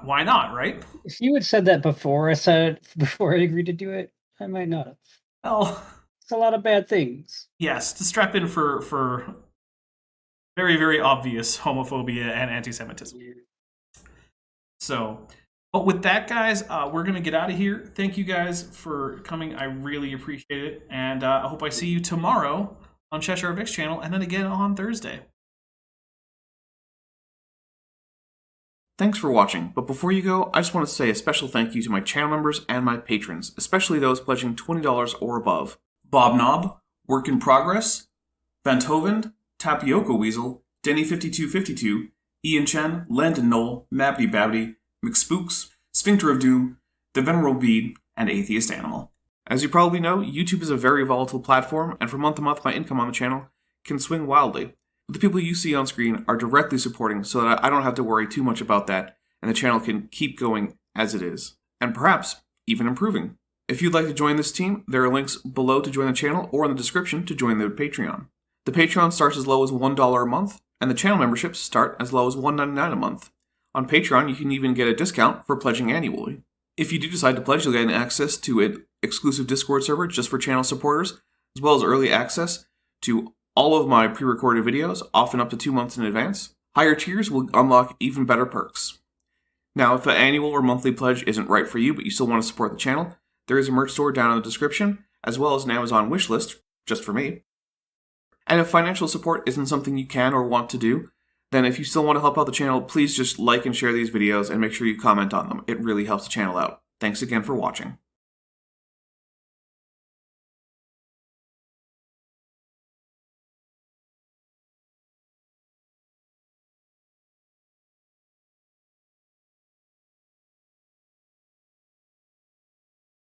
Why not, right? If you had said that before I agreed to do it, I might not have. Well, it's a lot of bad things. Yes, to strap in for very, very obvious homophobia and anti-Semitism. So, but with that, guys, we're going to get out of here. Thank you guys for coming. I really appreciate it. And I hope I see you tomorrow on Cheshire Vic's channel and then again on Thursday. Thanks for watching, but before you go, I just want to say a special thank you to my channel members and my patrons, especially those pledging $20 or above. Bob Knob, Work in Progress, Beethoven, Tapioca Weasel, Denny5252, Ian Chen, Landon Knoll, Mabdy Babdy, McSpooks, Sphincter of Doom, The Venerable Bead, and Atheist Animal. As you probably know, YouTube is a very volatile platform, and from month to month my income on the channel can swing wildly. But the people you see on screen are directly supporting so that I don't have to worry too much about that, and the channel can keep going as it is, and perhaps even improving. If you'd like to join this team, there are links below to join the channel or in the description to join the Patreon. The Patreon starts as low as $1 a month, and the channel memberships start as low as $1.99 a month. On Patreon, you can even get a discount for pledging annually. If you do decide to pledge, you'll get access to an exclusive Discord server just for channel supporters, as well as early access to all of my pre-recorded videos, often up to 2 months in advance. Higher tiers will unlock even better perks. Now, if an annual or monthly pledge isn't right for you, but you still want to support the channel, there is a merch store down in the description, as well as an Amazon wish list, just for me. And if financial support isn't something you can or want to do, then if you still want to help out the channel, please just like and share these videos and make sure you comment on them. It really helps the channel out. Thanks again for watching.